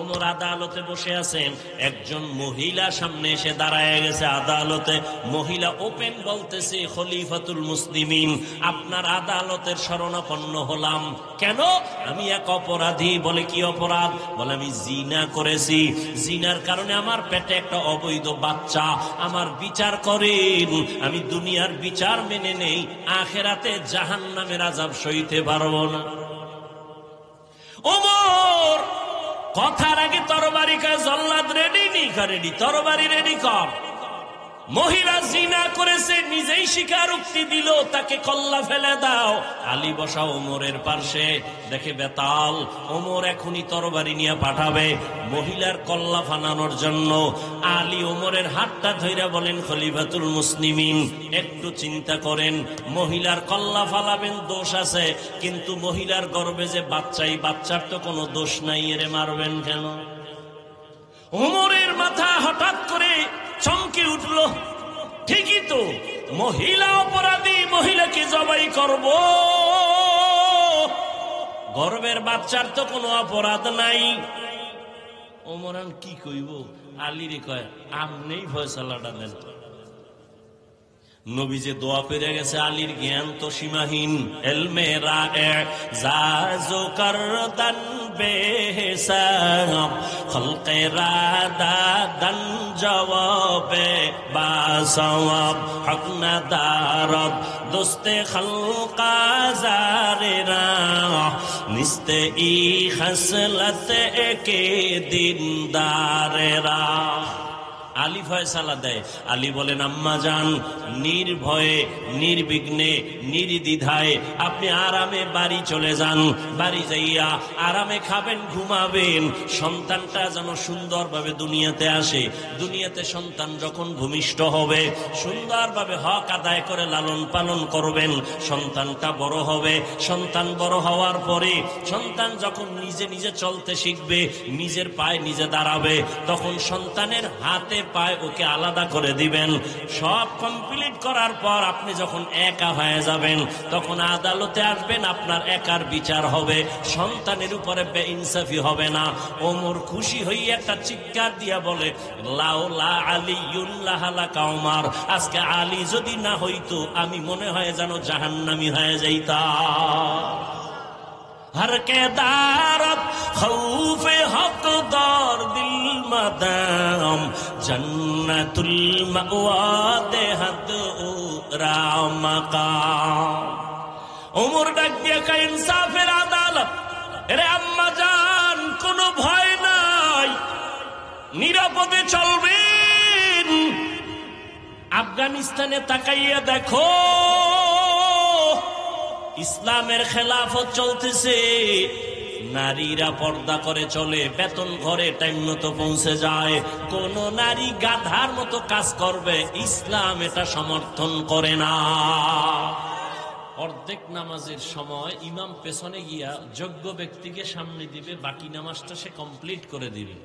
ওমর আদালতে বসে আছেন, একজন মহিলা সামনে এসে দাঁড়ায় গেছে আদালতে। মহিলা ওপেন বলতেছে, খলিফাতুল মুসলিমিন, আপনার আদালতের শরণাপন্ন হলাম। কেন? আমি এক অপরাধী। বলে কি অপরাধ? বলে আমি জিনা করেছি, জিনার কারণে আমার পেটে একটা অবৈধ বাচ্চা। আমার বিচার করেন, আমি দুনিয়ার বিচার মেনে নেই, আখেরাতে জাহান্নামের আযাব সইতে পারবো না। ওমর কথার আগে তরবারি কয়, জল্লাদ রেডি নি? রেডি। তরবারি রেডি কর। মহিলা জিনা করেছে, নিজেই স্বীকারোক্তি দিল, তাকে কল্লা ফেলে দাও। আলী বসা ওমরের পাশে, দেখে বেতাল। ওমর এখনই তরবারি নিয়ে পাঠাবে মহিলার কল্লা ফানানোর জন্য। আলী ওমরের হাতটা ধইরা বলেন, খলিফাতুল মুসলিমিন, একটু চিন্তা করেন, মহিলার কল্লা ফালাবেন, দোষ আছে, কিন্তু মহিলার গর্ভে যে বাচ্চাই, বাচ্চার তো কোনো দোষ নাই, এরে মারবেন কেন? ওমরের মাথা হঠাৎ করে চমকে উঠল। ঠিকই তো, মহিলা অপরাধী, মহিলাকে জবাই করব, গর্ভের বাচ্চার তো কোনো অপরাধ নাই। ওমরান কি কইব? আলীরে কয়, আপনিই ফয়সালাটা দেন। নবী যে দোয়া পেরে গেছে, আলীর জ্ঞান তো সীমাহীন। এলমে রায়ে জাজো করদান বেহিসাব, খলকে রাদাদান জওয়াবে বাসওয়াব, হক না দারদ দোস্তে খলকা জারেরা, নিস্তে ই খসলত একে দিনদারেরা। আলী ফয়সালা দেয়। আলী বলেন, আম্মা জান, নির্ভয়ে, নির্বিঘ্নে, নির্দ্বিধায় আপনি আরামে বাড়ি চলে যান। বাড়ি যাইয়া আরামে খাবেন, ঘুমাবেন, সন্তানটা যেন সুন্দরভাবে দুনিয়াতে আসে। দুনিয়াতে সন্তান যখন ভূমিষ্ঠ হবে, সুন্দরভাবে হক আদায় করে লালন পালন করবেন। সন্তানটা বড় হবে, সন্তান বড় হওয়ার পরে সন্তান যখন নিজে নিজে চলতে শিখবে, নিজের পায়ে নিজে দাঁড়াবে, তখন সন্তানের হাতে পায় ওকে আলাদা করে দিবেন। সব কমপ্লিট করার পর আপনি যখন একা হয়ে যাবেন, তখন আদালতে আসবেন, আপনার একার বিচার হবে, সন্তানের উপরে বেইনসাফি হবে না। ওমর খুশি হয়ে একটা চিৎকার দিয়া বলে, লাউলা আলিউল্লাহ লাকা ওমর, আজকে আলী যদি না হইতো আমি মনে হয় যেন জাহান্নামী হয়ে যাইতাম। हर के दारत खौफे हक दार दिल मदाम, जन्नतुल मअवा देहद रामकाम। उमर डाक दिया का इंसाफेर आदाলত। এরে আম্মা জান, কোনো ভয় নাই, নিরাপদে চলবেন। আফগানিস্তানে তাকাইয়া দেখো, ইসলামের খেলাফত চলতেছে, নারীরা পর্দা করে চলে, বেতন ঘরে টাইম মতো পৌঁছে যায়। কোন নারী গাধার মতো কাজ করবে, ইসলাম এটা সমর্থন করে না। অর্ধেক নামাজের সময় ইমাম পেছনে গিয়া যোগ্য ব্যক্তিকে সামনে দিবে, বাকি নামাজটা সে কমপ্লিট করে দিবে।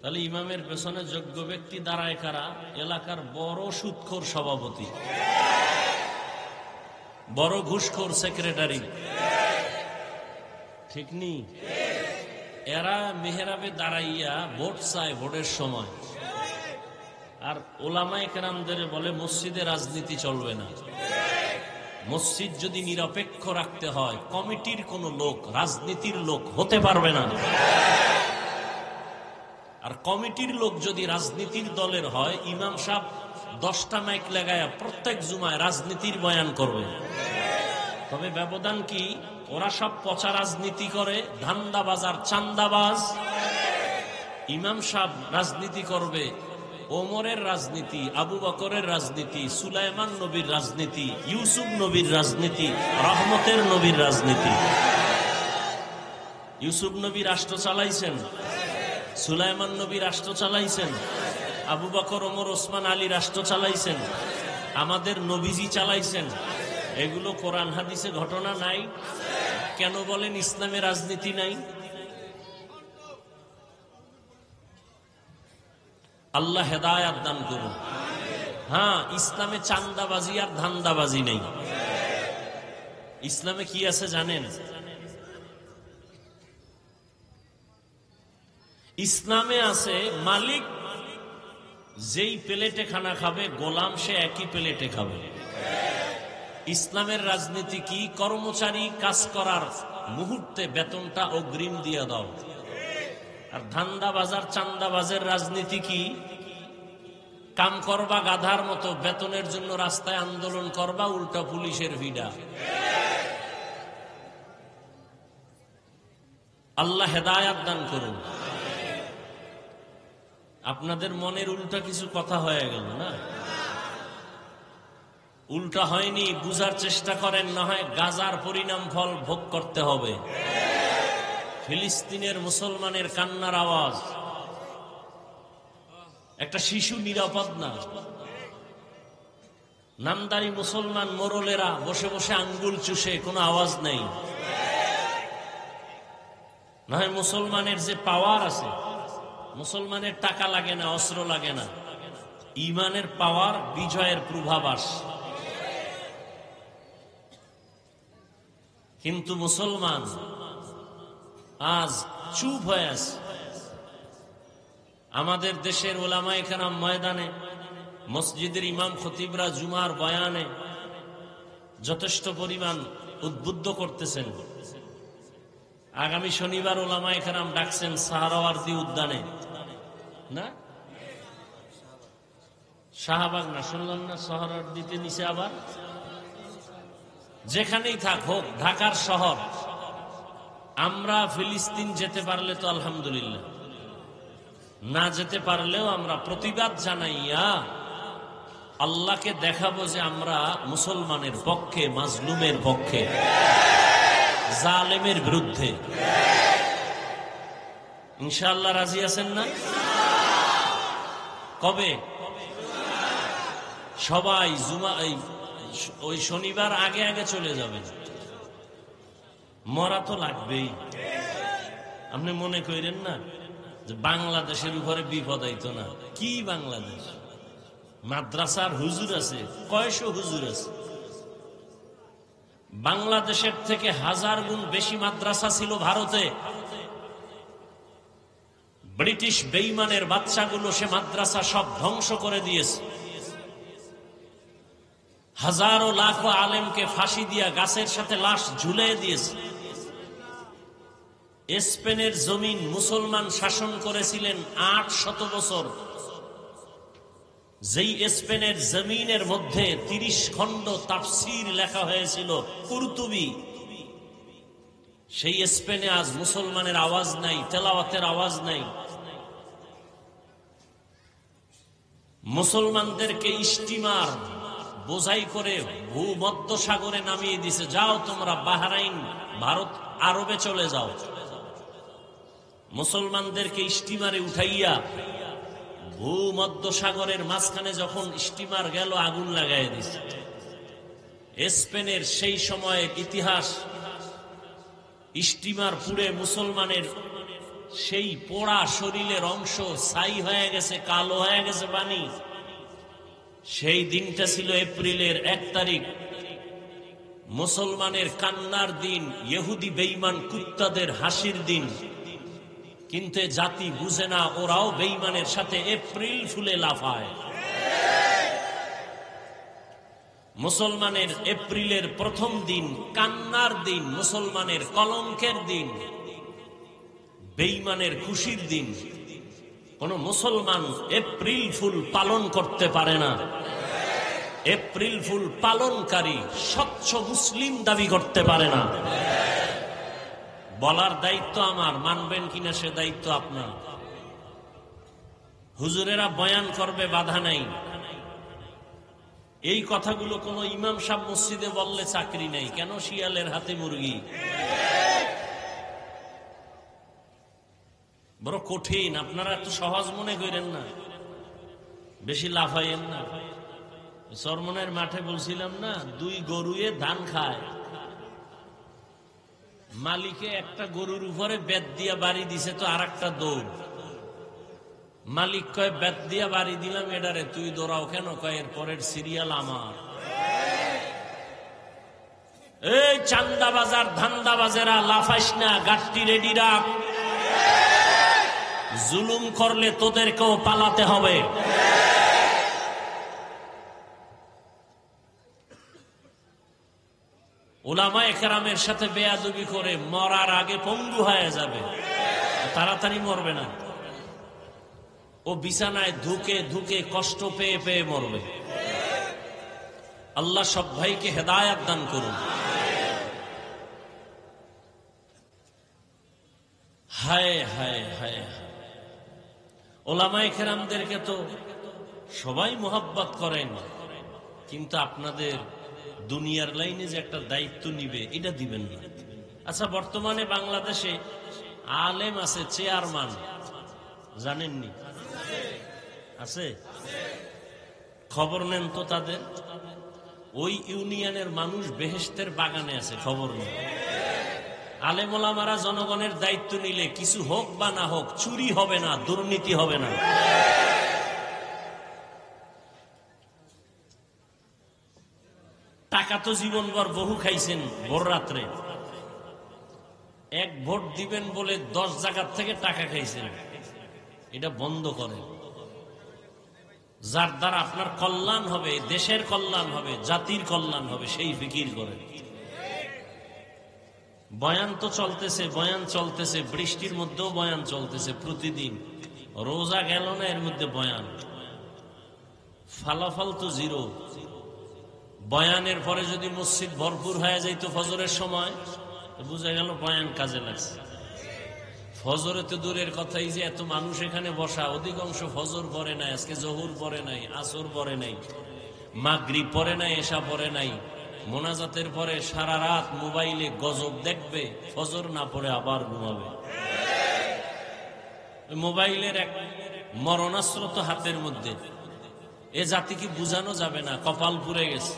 তাহলে ইমামের পেছনে যোগ্য ব্যক্তি দাঁড়ায় কারা? এলাকার বড় সুদখোর সভাপতি, বড় ঘুষখোর সেক্রেটারি, ঠিক নি? এরা মেহরাবে দাঁড়াইয়া ভোট চায় ভোটের সময়। আর ওলামায়ে কেরামদের বলে মসজিদে রাজনীতি চলবে না। মসজিদ যদি নিরপেক্ষ রাখতে হয়, কমিটির কোন লোক রাজনীতির লোক হতে পারবে না। আর কমিটির লোক যদি রাজনীতির দলের হয়, ইমাম সাহেব 10টা মাইক লাগায়া প্রত্যেক জুমায় রাজনীতির বয়ান করবে। তবে ব্যবধান কি? ওরা সব পচা রাজনীতি করে, ধান্দাবাজ আর চান্দাবাজ। ইমাম সাহেব রাজনীতি করবে, ওমরের রাজনীতি, আবু বকরের রাজনীতি, সুলাইমান নবীর রাজনীতি, ইউসুফ নবীর রাজনীতি, রহমতের নবীর রাজনীতি। ইউসুফ নবী রাষ্ট্র চালাইছেন, সুলাইমান নবী রাষ্ট্র চালাইছেন, আবু বকর, ওমর, ওসমান, আলী রাষ্ট্র চালাইছেন, আমাদের নবীজি চালাইছেন। এগুলো কোরআন হাদিসে ঘটনা নাই? কেন বলেন ইসলামে রাজনীতি নাই? আল্লাহ হেদায়াত দান করুন। হ্যাঁ, ইসলামে চান্দাবাজি আর ধান্দাবাজি নেই। ইসলামে কি আছে জানেন? ইসলামে আছে মালিক যেই প্লেটে খানা খাবে, গোলাম সে একই প্লেটে খাবে। ইসলামের রাজনীতি কি? কর্মচারী কাজ করার মুহূর্তে বেতনটা অগ্রিম দিয়ে দাও। আর ধান্দাবাজার চান্দাবাজের রাজনীতি কি? কাম করবা গাধার মতো, বেতনের জন্য রাস্তায় আন্দোলন করবা, উল্টা পুলিশের ভিড়া। আল্লাহ হেদায়াত দান করুন। আপনাদের মনের উল্টা কিছু কথা হয়ে গেল না? উল্টা হয়নি, বুঝার চেষ্টা করেন, না হয় গাজার পরিণাম ফল ভোগ করতে হবে। ফিলিস্তিনের মুসলমানের কান্নার আওয়াজ, একটা শিশু নিরাপদ না। নামদারি মুসলমান মোরলেরা বসে বসে আঙ্গুল চুষে, কোনো আওয়াজ নেই। না হয় মুসলমানের যে পাওয়ার আছে, মুসলমানের টাকা লাগে না, অস্ত্র লাগে না, ইমানের পাওয়ার, বিজয়ের পূর্বাভাস। কিন্তু মুসলমান আজ চুপ হয়ে আছে। আমাদের দেশের ওলামায়ে কেরাম ময়দানে, মসজিদের ইমাম খতিবরা জুমার বয়ানে যথেষ্ট পরিমাণ উদ্বুদ্ধ করতেছেন। আগামী শনিবার ওলামায়ে কেরাম ডাকছেন সাহারাওয়ার্দী উদ্যানে, না শাহবাগ না, শুনলাম না সাহারাওয়ার্দীতে নিচে। আবার যেখানেই থাক হোক, ঢাকার শহর, আমরা ফিলিস্তিন যেতে পারলে তো আলহামদুলিল্লাহ, না যেতে পারলেও আমরা প্রতিবাদ জানাইয়া আল্লাহকে দেখাবো যে আমরা মুসলমানের পক্ষে, মাজলুমের পক্ষে, জালেমের বিরুদ্ধে। ইনশাআল্লাহ রাজি আছেন না? কবে? সবাই জুমা ওই শনিবার আগে আগে চলে যাবেন। মরা তো লাগবেই। আপনি মনে করেন না যে বাংলাদেশের উপরে বিপদ আইতো না? কি বাংলাদেশ? মাদ্রাসার হুজুর আছে, কয়শো হুজুর আছে। বাংলাদেশের থেকে 1000 গুণ বেশি মাদ্রাসা ছিল ভারতে। ব্রিটিশ বেঈমানের বাচ্চাগুলো সে মাদ্রাসা সব ধ্বংস করে দিয়েছে। হাজারো লাখো আলেমকে ফাঁসি দিয়া গাছের সাথে লাশ ঝুলিয়ে দিয়েছে। স্পেনের জমিন মুসলমান শাসন করেছিলেন 800 বছর। যেই স্পেনের জমিনের মধ্যে 30 খণ্ড তাফসীর লেখা হয়েছিল, কুরতুবী, সেই স্পেনে আজ মুসলমানের আওয়াজ নাই, তেলাওয়াতের আওয়াজ নাই। মুসলমানদেরকে স্টিমার বোঝাই করে ভূমধ্য সাগরে নামিয়ে দিছে, যাও তোমরা বাহরাইন, ভারত, আরবে চলে যাও। মুসলমানদেরকে স্টিমারে উঠাইয়া ভূমধ্য সাগরের মাঝখানে যখন স্টিমার গেল, আগুন লাগাই দিছে। স্পেনের সেই সময়ের ইতিহাস, স্টিমার পুড়ে মুসলমানের সেই পোড়া শরীরের অংশ ছাই হয়ে গেছে, কালো হয়ে গেছে পানি। সেই দিনটা ছিল এপ্রিলের 1 তারিখ, মুসলমানের কান্নার দিন, ইহুদি বেঈমান কুত্তাদের হাসির দিন। কিন্তু জাতি বুঝে না, ওরাও বেঈমানের সাথে এপ্রিল ফুলে লাফায়। মুসলমানের এপ্রিলের প্রথম দিন কান্নার দিন, মুসলমানের কলঙ্কের দিন, বেঈমানের খুশির দিন। কোন মুসলমান এপ্রিল ফুল পালন করতে পারে না। এপ্রিল ফুল পালনকারী স্বচ্ছ মুসলিম দাবি করতে পারে না। বলার দায়িত্ব আমার, মানবেন কিনা সে দায়িত্ব আপনার। হুজুরেরা বয়ান করবে, বাধা নাই। এই কথাগুলো কোন ইমাম সাহেব মসজিদে বললে চাকরি নেই। কেন? শিয়ালের হাতে মুরগি। বড় কঠিন। আপনারা এত সহজ মনে করেন না, বেশি লাফাইয়েন না। চরমনের মাঠে বলছিলাম না, 2 গরুয়ে ধান খায়। মালিকে একটা গরুর উপরে বেত দিয়া বাড়ি দিছে, তো আর একটা দৌড়। মালিক কয়, বেত দিয়া বাড়ি দিলাম এডারে, তুই দৌড়াও কেন? কয়, এর পরের সিরিয়াল আমার। এই চান্দাবাজার ধান্দাবাজেরা, লাফাইস না, গাট্টি রেডি রাখ। জুলুম করলে তোদেরকেও পালাতে হবে। উলামায়ে কেরামের সাথে বেয়াদবি করে মরার আগে পঙ্গু হয়ে যাবে, তাড়াতাড়ি মরবে না। ও বিছানায় ধুকে ধুকে কষ্ট পেয়ে পেয়ে মরবে। আল্লাহ সব ভাইকে হেদায়েত দান করুন। হায় হায় হায়, উলামায়ে কেরামদেরকে তো সবাই মোহাব্বত করেন, কিন্তু আপনাদের দুনিয়ার লাইনে যে একটা দায়িত্ব নিবে এটা দিবেন না। আচ্ছা, বর্তমানে বাংলাদেশে আলেম আছে, চেয়ারম্যান, জানেননি? আছে, খবর নেন তো তাদের। ওই ইউনিয়নের মানুষ বেহেশতের বাগানে আছে, খবর নেন। আলেম ওলামারা জনগণের দায়িত্ব নিলে কিছু হোক বা না হোক, চুরি হবে না, দুর্নীতি হবে না। টাকা তো জীবনভর বহু খাইছেন, ভোর রাত্রে এক ভোট দিবেন বলে 10 জায়গার থেকে টাকা খাইছেন, এটা বন্ধ করেন। যার দ্বারা আপনার কল্যাণ হবে, দেশের কল্যাণ হবে, জাতির কল্যাণ হবে, সেই ফিকির করেন। বয়ান তো চলতেছে, বয়ান চলতেছে, বৃষ্টির মধ্যেও বয়ান চলতেছে প্রতিদিন। রোজা গেল না, এর মধ্যে বয়ান, ফালাফল তো জিরো। বয়ানের পরে যদি মসজিদ ভরপুর হয়ে যাইতো ফজরের সময়, বুঝা গেল বয়ান কাজে লাগছে। ফজরে তো দূরের কথাই, যে এত মানুষ এখানে বসা, অধিকাংশ ফজর পড়ে নাই, আজকে জহুর পড়ে নাই, আসর পড়ে নাই, মাগরিব পড়ে নাই, এশা পড়ে নাই। মোনাজাতের পরে সারা রাত মোবাইলে গজব দেখবে, ফজর না পড়ে আবার ঘুমাবে। মোবাইলের এক মরণাস্ত্র তো হাতের মধ্যে, এ জাতিকে বুঝানো যাবে না, কপাল পুড়ে গেছে।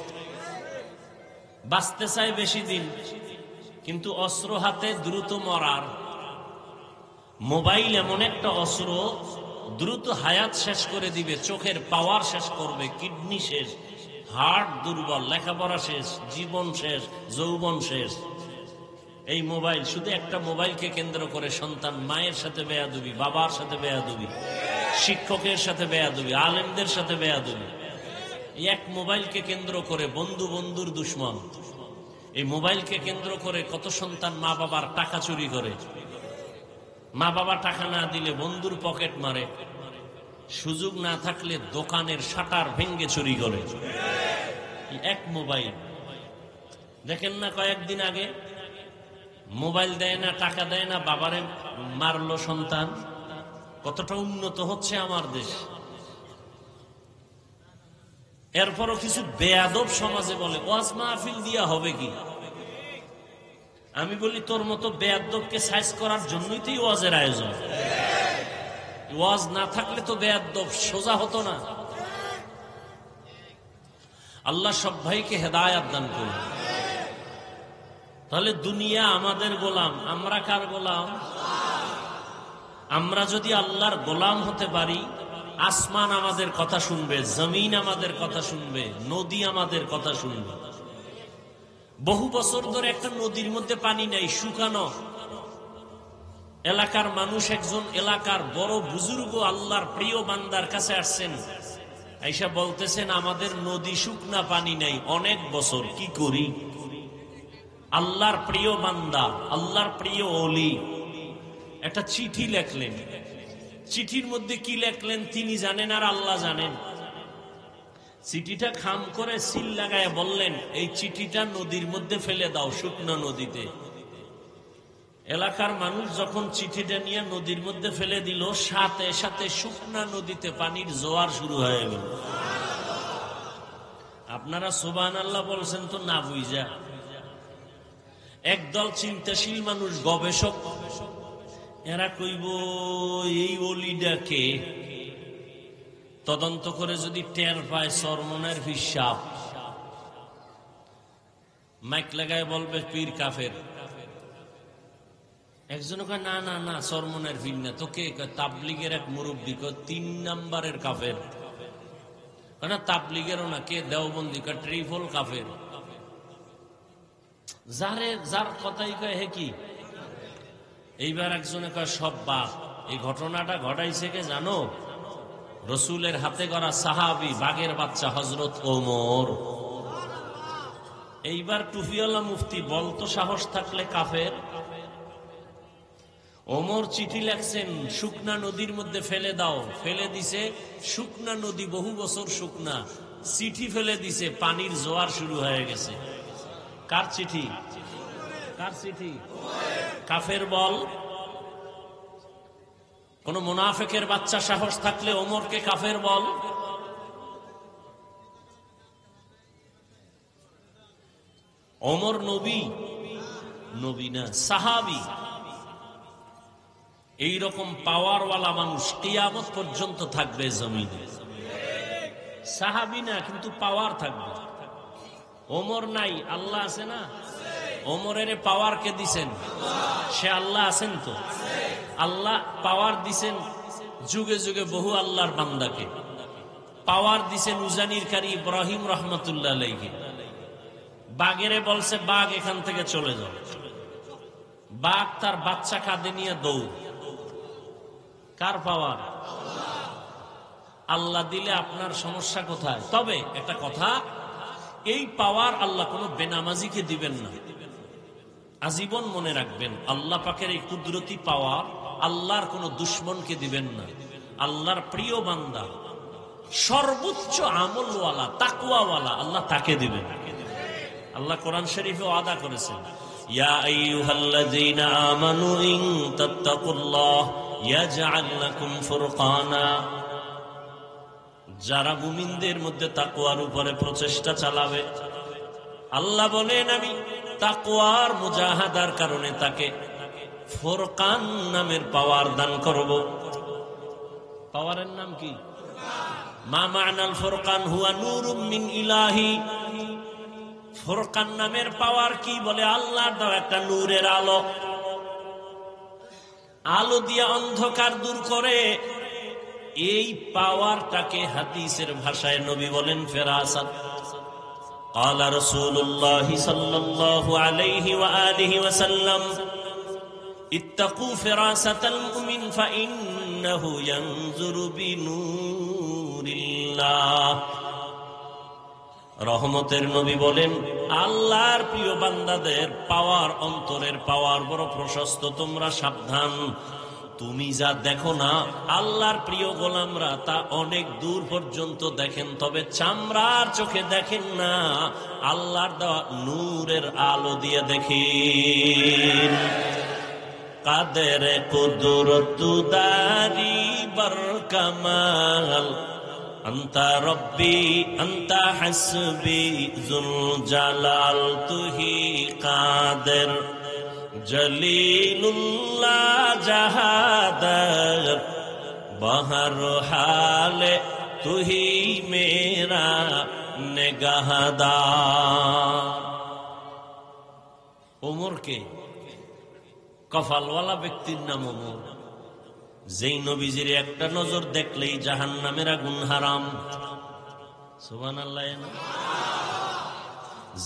বাঁচতে চায় বেশি দিন, কিন্তু অস্ত্র হাতে দ্রুত মরার। মোবাইল এমন একটা অস্ত্র, দ্রুত হায়াত শেষ করে দিবে, চোখের পাওয়ার শেষ করবে, কিডনি শেষ, হার্ট দুর্বল, লেখাপড়া শেষ, জীবন শেষ, যৌবন শেষ। এই মোবাইল, শুধু একটা মোবাইলকে কেন্দ্র করে সন্তান মায়ের সাথে বেয়াদবি, বাবার সাথে বেয়াদবি, শিক্ষকের সাথে বেয়াদবি, আলেমদের সাথে বেয়াদবি। এক মোবাইলকে কেন্দ্র করে বন্ধু বন্ধুর দুশ্মন। এই মোবাইলকে কেন্দ্র করে কত সন্তান মা বাবার টাকা চুরি করে, মা বাবা টাকা না দিলে বন্ধুর পকেট মারে, সুযোগ না থাকলে দোকানের শাটার ভেঙ্গে চুরি করে। এক মোবাইল। দেখেন না, কয়েকদিন আগে মোবাইল দেয় না, টাকা দেয় না, বাবারে মারলো সন্তান। কতটা উন্নত হচ্ছে আমার দেশ। এরপরও কিছু বেয়াদব সমাজে বলে ওয়াজ মাহফিল দিয়া হবে কি। আমি বলি, তোর মতো বেয়াদবকে সাইজ করার জন্যই তো ওয়াজের আয়োজন। ওয়াজ না থাকলে তো বেয়াদব সোজা হতো না। আল্লাহ সব ভাইকে হেদায়েত দান করুন। তাহলে দুনিয়া আমাদের গোলাম, আমরা কার গোলাম? আমরা যদি আল্লাহর গোলাম হতে পারি, আসমান আমাদের কথা শুনবে, জমিন আমাদের কথা শুনবে, নদী আমাদের কথা শুনবে। বহু বছর ধরে একটা নদীর মধ্যে পানি নাই, শুকানো। এলাকার মানুষ, একজন এলাকার বড় বুজুর্গ আল্লাহর প্রিয় বান্দার কাছে আসছেন, আইসা বলতেছেন, আমাদের নদী শুকনা, পানি নাই, অনেক বছর, কি করি? আল্লাহর প্রিয় বান্দা, আল্লাহর প্রিয় ওলি একটা চিঠি লেখলেন। চিঠির মধ্যে কি লেখলেন তিনি জানেন আর আল্লাহ জানেন। চিঠিটা খাম করে সিল লাগায় বললেন, এই চিঠিটা নদীর মধ্যে ফেলে দাও, শুকনো নদীতে। এলাকার মানুষ যখন চিঠিটা নিয়ে নদীর মধ্যে ফেলে দিল, সাথে সাথে শুকনা নদীতে পানির জোয়ার শুরু হয়ে গেল। আপনারা সুবহানাল্লাহ বলছেন তো না বুঝা। একদল চিন্তাশীল মানুষ, গবেষক, এরা কইব এই ওলিডাকে তদন্ত করে যদি টের পায় চরমনের হিসাব, মাইক লাগায় বলবে পীর কাফের। একজন কয় না না না, চরমনের পীর না, তোকে তাবলিগের এক মুরব্বী, 3 নাম্বারের কাফের। না তাবলিগেরও না, কে দেওবন্দি, ট্রিপল কাফের। যার কথাই কয় হে কি। এইবার একজনে কয় সব বাদ, এই ঘটনাটা ঘটাইছে কে জানো? রসুলের হাতে গড়া সাহাবী বাঘের বাচ্চা হযরত ওমর। এইবার টুফিওয়ালা মুফতি বলতো সাহস থাকলে কাফের। ওমর চিঠি লেখছেন, শুকনা নদীর মধ্যে ফেলে দাও। ফেলে দিছে, শুকনা নদী বহু বছর শুকনা, চিঠি ফেলে দিছে, পানির জোয়ার শুরু হয়ে গেছে। কার চিঠি? কার চিঠি? কাফের বল। কোন মুনাফিকের বাচ্চা সাহস থাকলে ওমরকে কাফের বল। ওমর নবী? নবী না, সাহাবী। এইরকম পাওয়ারওয়ালা মানুষ কিয়ামত পর্যন্ত থাকবে জমিনে। সাহাবী না, কিন্তু পাওয়ার থাকবে। ওমর নাই, আল্লাহ আছে না? ওমরের পাওয়ার কে দিছেন? সে আল্লাহ আছেন তো। আল্লাহ পাওয়ার দিছেন যুগে যুগে বহু আল্লাহর বান্দাকে। পাওয়ার দিছেন উজানির কারি ইব্রাহিম রহমতুল্লাহ আলাইহি। বাঘেরে বলছে, বাঘ এখান থেকে চলে যাও। বাঘ তার বাচ্চা কাঁধে নিয়ে দৌড়। কার পাওয়ার? আল্লাহ দিলে আপনার সমস্যা কোথায়? তবে একটা কথা, এই পাওয়ার আল্লাহ কোনো বেনামাজিকে দিবেন না। আজীবন মনে রাখবেন, আল্লাহ পাকের এই কুদরতি পাওয়ার আল্লাহর কোনো দুশ্মনকে দিবেন না। আল্লাহর প্রিয় বান্দা, সর্বোচ্চ আমলওয়ালা, তাকওয়াওয়ালা, আল্লাহ তাকে দিবেন। আল্লাহ কোরআন শরীফে ওয়াদা করেছেন, ইয়া আইয়ুহাল্লাযীনা আমানু ইন তাত্তাকুল্লাহ ইয়াজআল লাকুম ফুরকানা। যারা মুমিনদের মধ্যে তাকওয়ার উপরে প্রচেষ্টা চালাবে, আল্লাহ বলেন আমি তাকওয়ার মুজাহাদার কারণে তাকে ফুরকান নামের পাওয়ার দান করব। পাওয়ারের নাম কি? মা মা'নাল ফুরকান হুয়া নূরুম মিন ইলাহি। ফুরকান নামের পাওয়ার কি? বলে আল্লাহর দেওয়া একটা নূরের আলো। আলো দিয়ে অন্ধকার দূর করে। এই পাওয়ারটাকে হাদিসের ভাষায় নবী বলেন ফেরাসাত। قال رسول الله صلى الله عليه وآله وسلم اتقوا فراسة المؤمن فإنه ينظر بنور الله। রহমতের নবী বলেন, আল্লাহর প্রিয় বান্দাদের পাওয়ার, অন্তরের পাওয়ার বড় প্রশস্ত, তোমরা সাবধান। তুমি যা দেখো না, আল্লাহর প্রিয় গোলামরা তা অনেক দূর পর্যন্ত দেখেন, তবে চামড়ার চোখে দেখেন না, আল্লাহর দেওয়া নূরের আলো দিয়ে দেখেন। কাদের কুদরত দারি বর কামাল আন্তা রব্বি আন্তা হাসবি জুল জালাল তুহি কাদের জলিলুল্লাহ জাহাদার বহর হালে তুহি মেরা নেগাহদার। ওমরকে কফালওয়ালা ব্যক্তির নাম ওমর। যেই নবীজির একটা নজর দেখলেই জাহান্নামের আগুন হারাম। সুবহানাল্লাহ।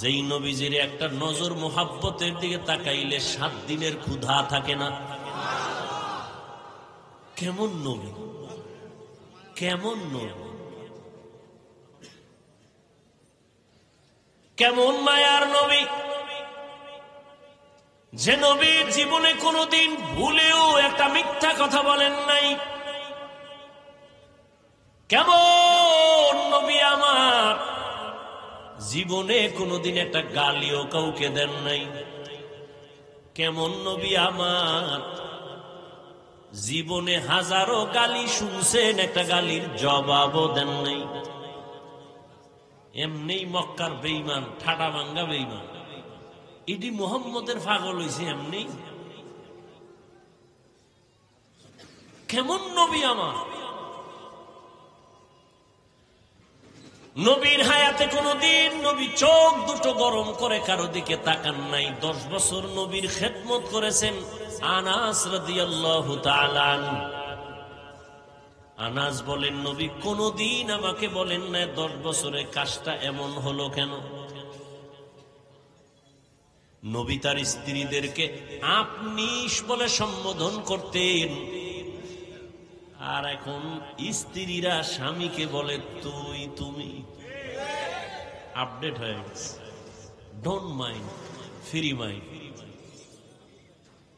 যেই নবীজির একটা নজর মোহাব্বতের দিকে তাকাইলে 7 দিনের ক্ষুধা থাকে না। কেমন নবী, কেমন নবী, কেমন মায়ার নবী, যে নবীর জীবনে কোনোদিন ভুলেও একটা মিথ্যা কথা বলেন নাই। কেমন নবী আমার, জীবনে কোনোদিন একটা গালিও কাউকে দেন নাই। কেমন নবী আমার, জীবনে হাজারো গালি শুনছেন, একটা গালির জবাবও দেন নাই। এমনি মক্কার বেঈমান, ঠাডা ভাঙ্গা বেঈমান, ইডি মুহাম্মদের পাগল হইছে এমনি। কেমন নবী আমার। নবীর হায়াতে কোনদিন নবী চোখ দুটো গরম করে কারো দিকে তাকান নাই। 10 বছর নবীর খেদমত করেছেন আনাস রাদিয়াল্লাহু তাআলা আনহু। আনাস বলেন, নবী কোনদিন আমাকে বলেন না 10 বছরে কাজটা এমন হলো কেন। নবী তার স্ত্রীদেরকে আপনি বলে সম্বোধন করতেন। আর এখন স্ত্রীরা স্বামীকে বলে তুই তুমি। আপডেট হয়ে গেছে। Don't mind, free mind.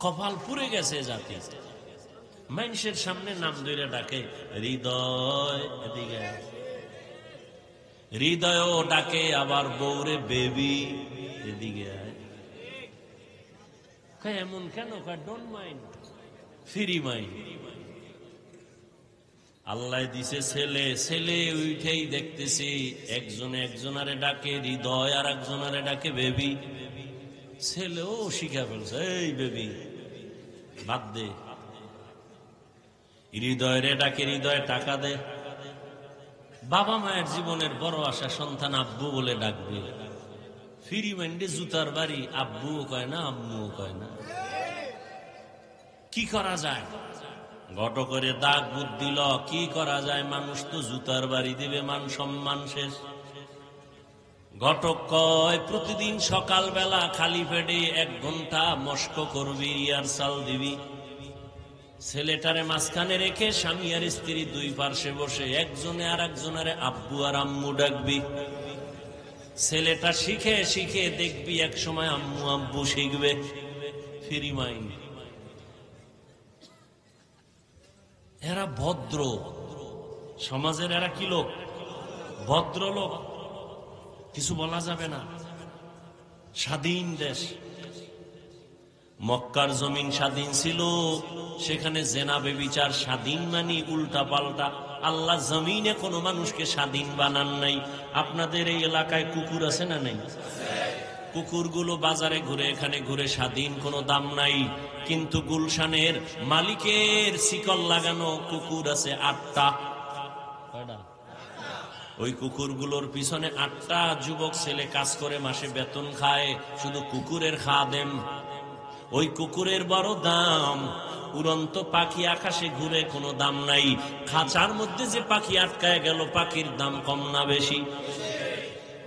কপাল পুড়ে গেছে জাতি। মানুষের সামনে নাম ধরে ডাকে হৃদয়, এদিকে হৃদয়ও ডাকে, আবার বউরে বেবি, এদিকে এমন কেন? Don't mind, free mind. আল্লাহ দিছে ছেলে, ছেলে উঠেই দেখতেছি একজনে একজনারে ডাকে হৃদয়, আর একজনারে ডাকে বেবি। ছেলেও শিখা ফেলছে, এই বেবি বাদ দে। হৃদয় রে ডাকে হৃদয়, টাকা দে। বাবা মায়ের জীবনের বড় আশা সন্তান আব্বু বলে ডাকবে। ফ্রি মাইন্ডে জুতার বাড়ি, আব্বুও কয় না আম্মুও কয় না। কি করা যায়? ঘটকের দাগ বুদ্ধি ল, কি করা যায়? মানুষ তো জুতার বাড়ি দিবে, মান সম্মান শেষ। ঘটক কয় প্রতিদিন সকালবেলা খালি পেটে 1 ঘন্টা মস্ক করবি, রিহার্সাল দিবি। ছেলেটারে মাঝখানে রেখে স্বামী আর স্ত্রী 2 পার্শ্বে বসে একজনে আর একজনের আব্বু আর আম্মু ডাকবি। ছেলেটা শিখে শিখে দেখবি এক সময় আম্মু আব্বু শিখবে। Free mind. এরা ভদ্র সমাজের, এরা কি লোক? ভদ্র লোক, কিছু বলা যাবে না। স্বাধীন দেশ। মক্কার জমিন স্বাধীন ছিল, সেখানে জেনা বেবিচার স্বাধীন মানি উল্টা পাল্টা। আল্লাহ জমিনে কোনো মানুষকে স্বাধীন বানান নাই। আপনাদের এই এলাকায় কুকুর আছে না নেই? কুকুরগুলো বাজারে ঘুরে, এখানে ঘুরে, স্বাধীন, কোনো দাম নাই। কিন্তু গুলশানের মালিকের শিকল লাগানো কুকুর আছে 8টা। ওই কুকুরগুলোর পিছনে 8টা যুবক ছেলে কাজ করে, মাসে বেতন খায়, শুধু কুকুরের খাদেম। ওই কুকুরের বড় দাম। উড়ন্ত পাখি আকাশে ঘুরে, কোনো দাম নাই। খাঁচার মধ্যে যে পাখি আটকায় গেল, পাখির দাম কম না বেশি?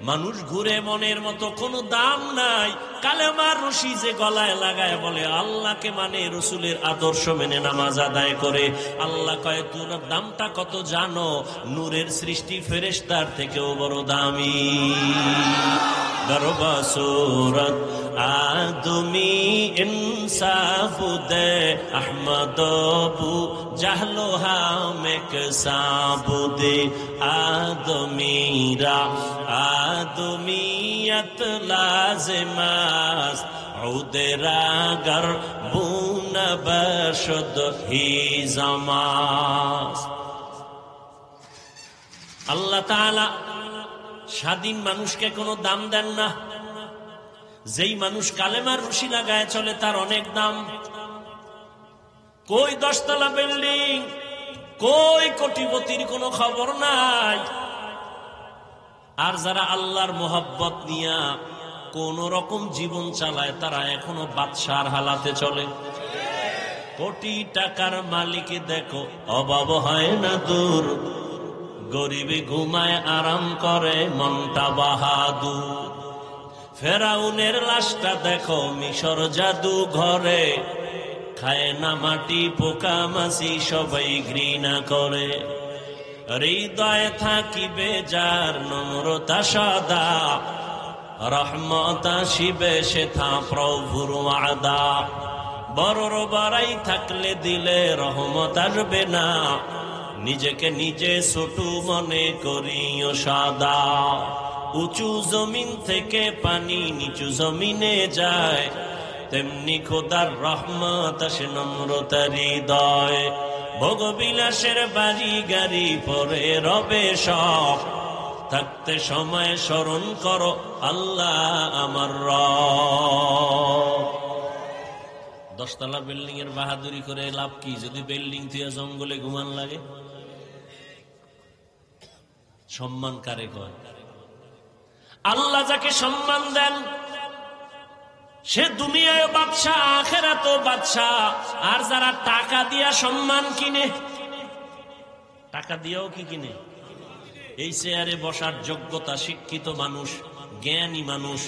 মানুষ ঘুরে মনের মতো, কোনো দাম নাই। কালেমার রশি যে গলায় লাগায় বলে আল্লাহকে মানে, রসুলের আদর্শ মেনে নামাজ আদায় করে, আল্লাহ কয় তোর দামটা কত জানো? নূরের সৃষ্টি ফেরেশতার থেকেও বড় দামি। গরবা সুরত আদমি ইনসাফ দে আহমদ বু জাহলো হামেক সাবুদে আদমিরা আদমিয়ত লাজমাস উদেরা গর বুন বশদ হি জামাস। আল্লাহ তাআলা স্বাধীন মানুষকে কোনো দাম দেন না। যেই মানুষ কালেমার রশি লাগায় চলে তার অনেক দাম। কই 10 তলা বিল্ডিং, কই কোটিপতির কোনো খবর নাই। আর যারা আল্লাহর মোহাব্বত নিয়া কোন রকম জীবন চালায়, তারা এখনো বাদশার হালাতে চলে। কোটি টাকার মালিকে দেখো অভাব হয় না দূর, গরিবে ঘুমায় আরাম করে মনটা বাহাদুর। ফেরাউনের লাশটা দেখো মিশর জাদু ঘরে, খায় না মাটি পোকা মাছি সবাই ঘৃণা করে। হৃদয়ে থাকিবে যার নম্রতা সদা, রহমত আসিবে সেথা প্রভুর ওয়াদা। বড়র বড়াই থাকলে দিলে রহমত আসবে না, নিজেকে নিজে ছোট মনে করিও সাদা। উঁচু জমিন থেকে পানি নিচু জমিনে যায়, তেমনি খোদার রহমত আসে নম্রতার হৃদয়। ভোগবিলাসের বাড়ি গাড়ি পরে রবে সব, থাকতে সময় স্মরণ করো আল্লাহ আমার রব। 10 তলা বিল্ডিং এর বাহাদুরি করে লাভ কি, যদি বিল্ডিং থেকে জঙ্গলে ঘুমান লাগে? সম্মান কারে কয়? আল্লাহ যাকে সম্মান দেন সে দুনিয়ায় বাদশা, আখিরাতেও বাদশা। আর যারা টাকা দিয়া সম্মান কিনে, টাকা দিয়েও কি কিনে? এই চেয়ারে বসার যোগ্যতা শিক্ষিত মানুষ, জ্ঞানী মানুষ,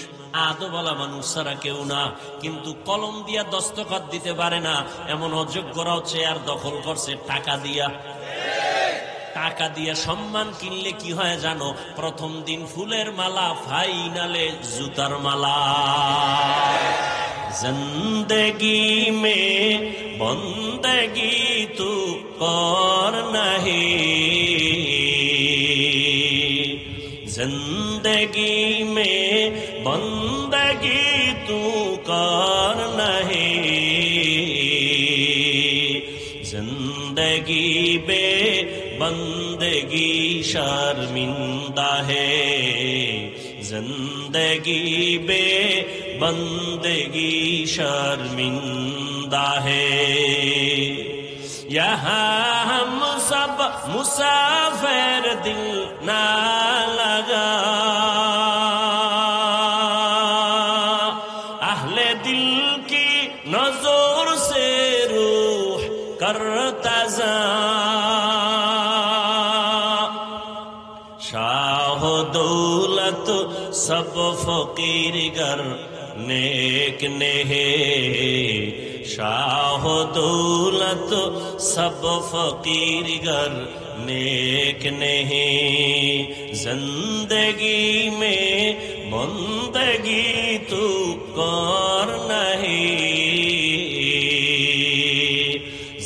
আদবওয়ালা মানুষ ছাড়া কেউ না। কিন্তু কলম দিয়া দস্তখত দিতে পারে না এমন অযোগ্যরাও চেয়ার দখল করছে টাকা দিয়া। টাকা দিয়ে সম্মান কিনলে কি হয় জানো? প্রথম দিন ফুলের মালা, ফাইনালে জুতার মালা। জিন্দগি মে বন্দগি তু কর নাহি, जिंदगी में बंदगी तू कर नहीं, जिंदगी बे बंदगी शर्मिंदा है, जिंदगी बे बंदगी शर्मिंदा है। यहाँ हम सब मुसाफिर दिल ना लगा, अहले दिल की नजर से रूह करता जा, शाह दौलत सब फकीर गर नेक नेहे, शाह दौलत सब फकीर गर नेक नहीं, जिंदगी में बंदगी तू कर नहीं,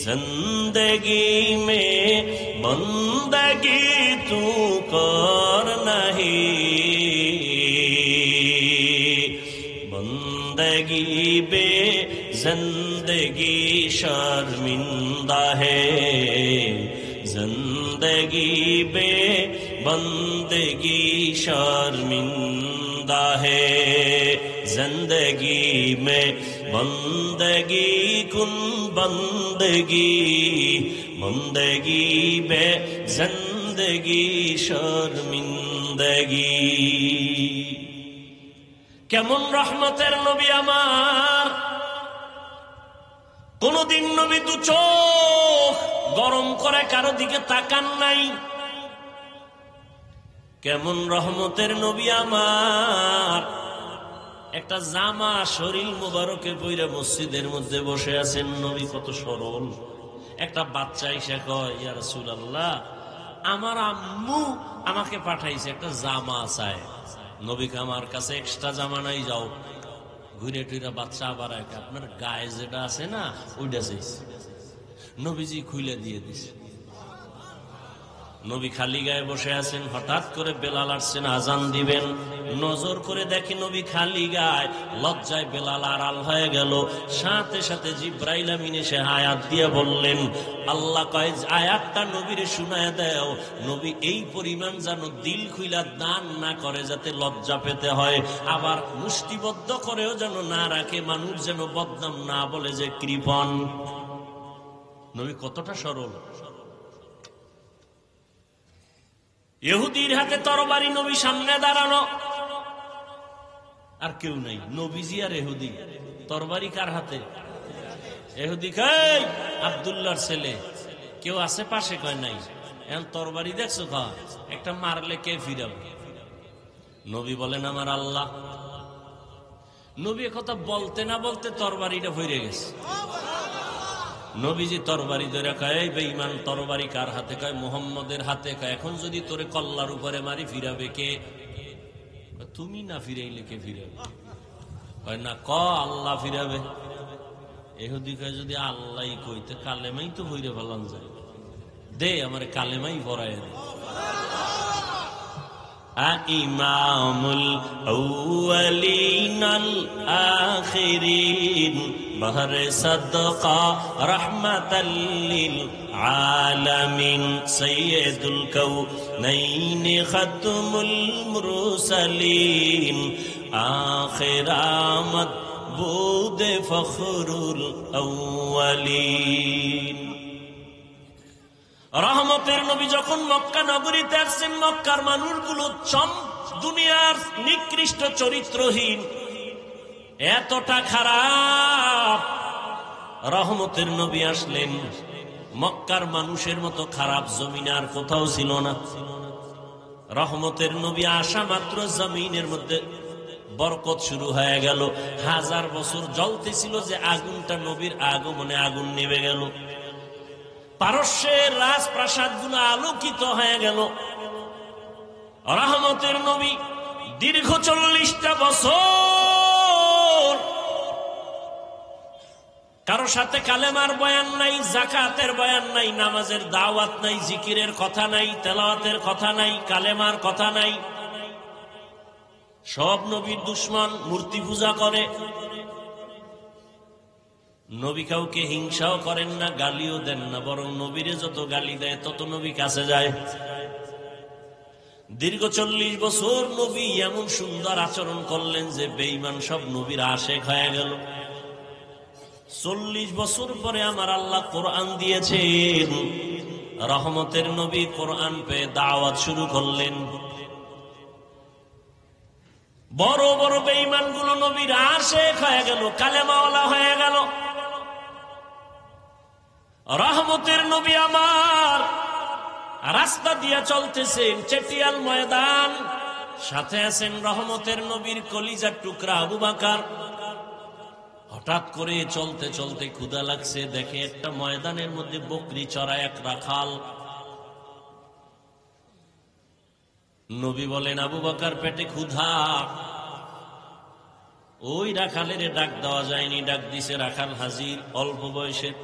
जिंदगी में बंदगी तू कर नहीं, बंदगी बे जिंदगी शर्मिंदा है, जिंदगी बे बंदगी शर्मिंदा है, जिंदगी में बंदगी कुन बंदगी, बंदगी बे जिंदगी शर्मिंदगी। কেমন রহমতের নবী আমার, কোনদিন নবী দু চোখ গরম করে কারো দিকে তাকান নাই। কেমন রহমতের নবী আমার, একটা জামা শরীর মোবারকে পইরা মসজিদের মধ্যে বসে আছেন। নবী কত সরল। একটা বাচ্চা এসে কয়, ইয়া রাসূলুল্লাহ, আমার আম্মু আমাকে পাঠাইছে, একটা জামা চায়। নবীকে আমার কাছে এক্সট্রা জামা নাই, যাও ঘুরে টুইরা বাচ্চা আবার আপনার গায়ে যেটা আছে না ওইটা চাইছে। নবীজি খুলে দিয়ে দিছে। নবী খালি গায়ে বসে আছেন, হঠাৎ করে বেলাল আসছেন আজান দিবেন। নজর করে দেখে নবী খালি গায়ে, লজ্জায় বেলাল আড়াল হয়ে গেল। সাথে সাথে জিব্রাইল আমিন এসে আয়াত দিয়ে বললেন, আল্লাহ কয় আয়াতটা নবীরে শুনায় দাও, নবী এই পরিমাণ যেন দিল খুইলা দান না করে যাতে লজ্জা পেতে হয়, আবার মুষ্টিবদ্ধ করেও যেন না রাখে, মানুষ যেন বদনাম না বলে যে কৃপণ। নবী কতটা সরল। ইহুদির হাতে তরবারি, নবী সামনে দাঁড়ানো, আর কেউ নাই, নবীজি আর ইহুদি। তরবারি কার হাতে? ইহুদি কয় আব্দুল্লাহর ছেলে। কেউ আছে পাশে? কয় নাই। এখন তরবারি দেখছো কা, একটা মারলে কে ফিরাবে? নবী বলেন আমার আল্লাহ। নবী কথা বলতে না বলতে তরবারিটা ফিরে গেছে। নবীজি তরবারি ধরে কয়, বেঈমান তরবারি কার হাতে? কয় মুহাম্মদের হাতে। কয় এখন যদি তোরে কল্লার উপরে মারি ফিরাবে কে? তুমি না ফিরাইলে কে ফিরাবে? কয় না, ক আল্লাহ ফিরাবে। ইহুদি কয় যদি আল্লাহই কইতে কালেমাই তো হইরে ফেলান যায়, দে আমার কালেমাই ভরায় দে। ইমামুল আউয়ালিন আল আখিরিন বহরে সাদকা রাহমাতাল লিল আলামিন সাইয়্যিদুল কাউনাইন খাতমুল মুরসালিন আখির আমদ বুদে ফখরুল আউয়ালিন। রহমতের নবী যখন মক্কা নগরীতে আসছেন, মক্কার মানুষগুলো দুনিয়ার নিকৃষ্ট চরিত্রহীন, এতটা খারাপ। রহমতের নবী আসলেন, মক্কার মানুষের মতো খারাপ জমিনে আর কোথাও ছিল না। রহমতের নবী আসা মাত্র জমিনের মধ্যে বরকত শুরু হয়ে গেল। 1000 বছর জ্বলতেছিল যে আগুনটা, নবীর আগমনে আগুন নেমে গেল। পারস্যের রাজপ্রাসাদগুলো আলোকিত হয়ে গেল। রহমতের নবী দীর্ঘ 40টা বছর কারো সাথে কালেমার বয়ান নাই, যাকাতের বয়ান নাই, নামাজের দাওয়াত নাই, জিকিরের কথা নাই, তেলাওয়াতের কথা নাই, কালেমার কথা নাই। সব নবীর দুশ্মন, মূর্তি পূজা করে। নবী কাউকে হিংসাও করেন না, গালিও দেন না, বরং নবীরে যত গালি দেয় তত নবী কাছে যায়। দীর্ঘ 40 বছর নবী এমন সুন্দর আচরণ করলেন যে বেঈমান সব নবীর আশেক হয়ে গেল। 40 বছর পরে আমার আল্লাহ কোরআন দিয়েছেন। রহমতের নবী কোরআন পেয়ে দাওয়াত শুরু করলেন। বড় বড় বেঈমান গুলো নবীর আশেক হয়ে গেল, কালেমাওয়ালা হয়ে গেল। রহমতের নবী আমার রাস্তা দিয়ে চলতেছেন, চেটিয়াল ময়দান, সাথে আছেন রহমতের নবীর কলিজার টুকরা আবু বকর। হঠাৎ করে চলতে চলতে ক্ষুধা লাগছে, দেখে একটা ময়দানের মধ্যে বকরি চড়ায় এক রাখাল। নবী বলেন, আবু বকর পেটে ক্ষুধা। ওই রাখালের ডাক দেওয়া যায়নি, ডাক দিছে রাখাল হাজির, অল্প বয়সের।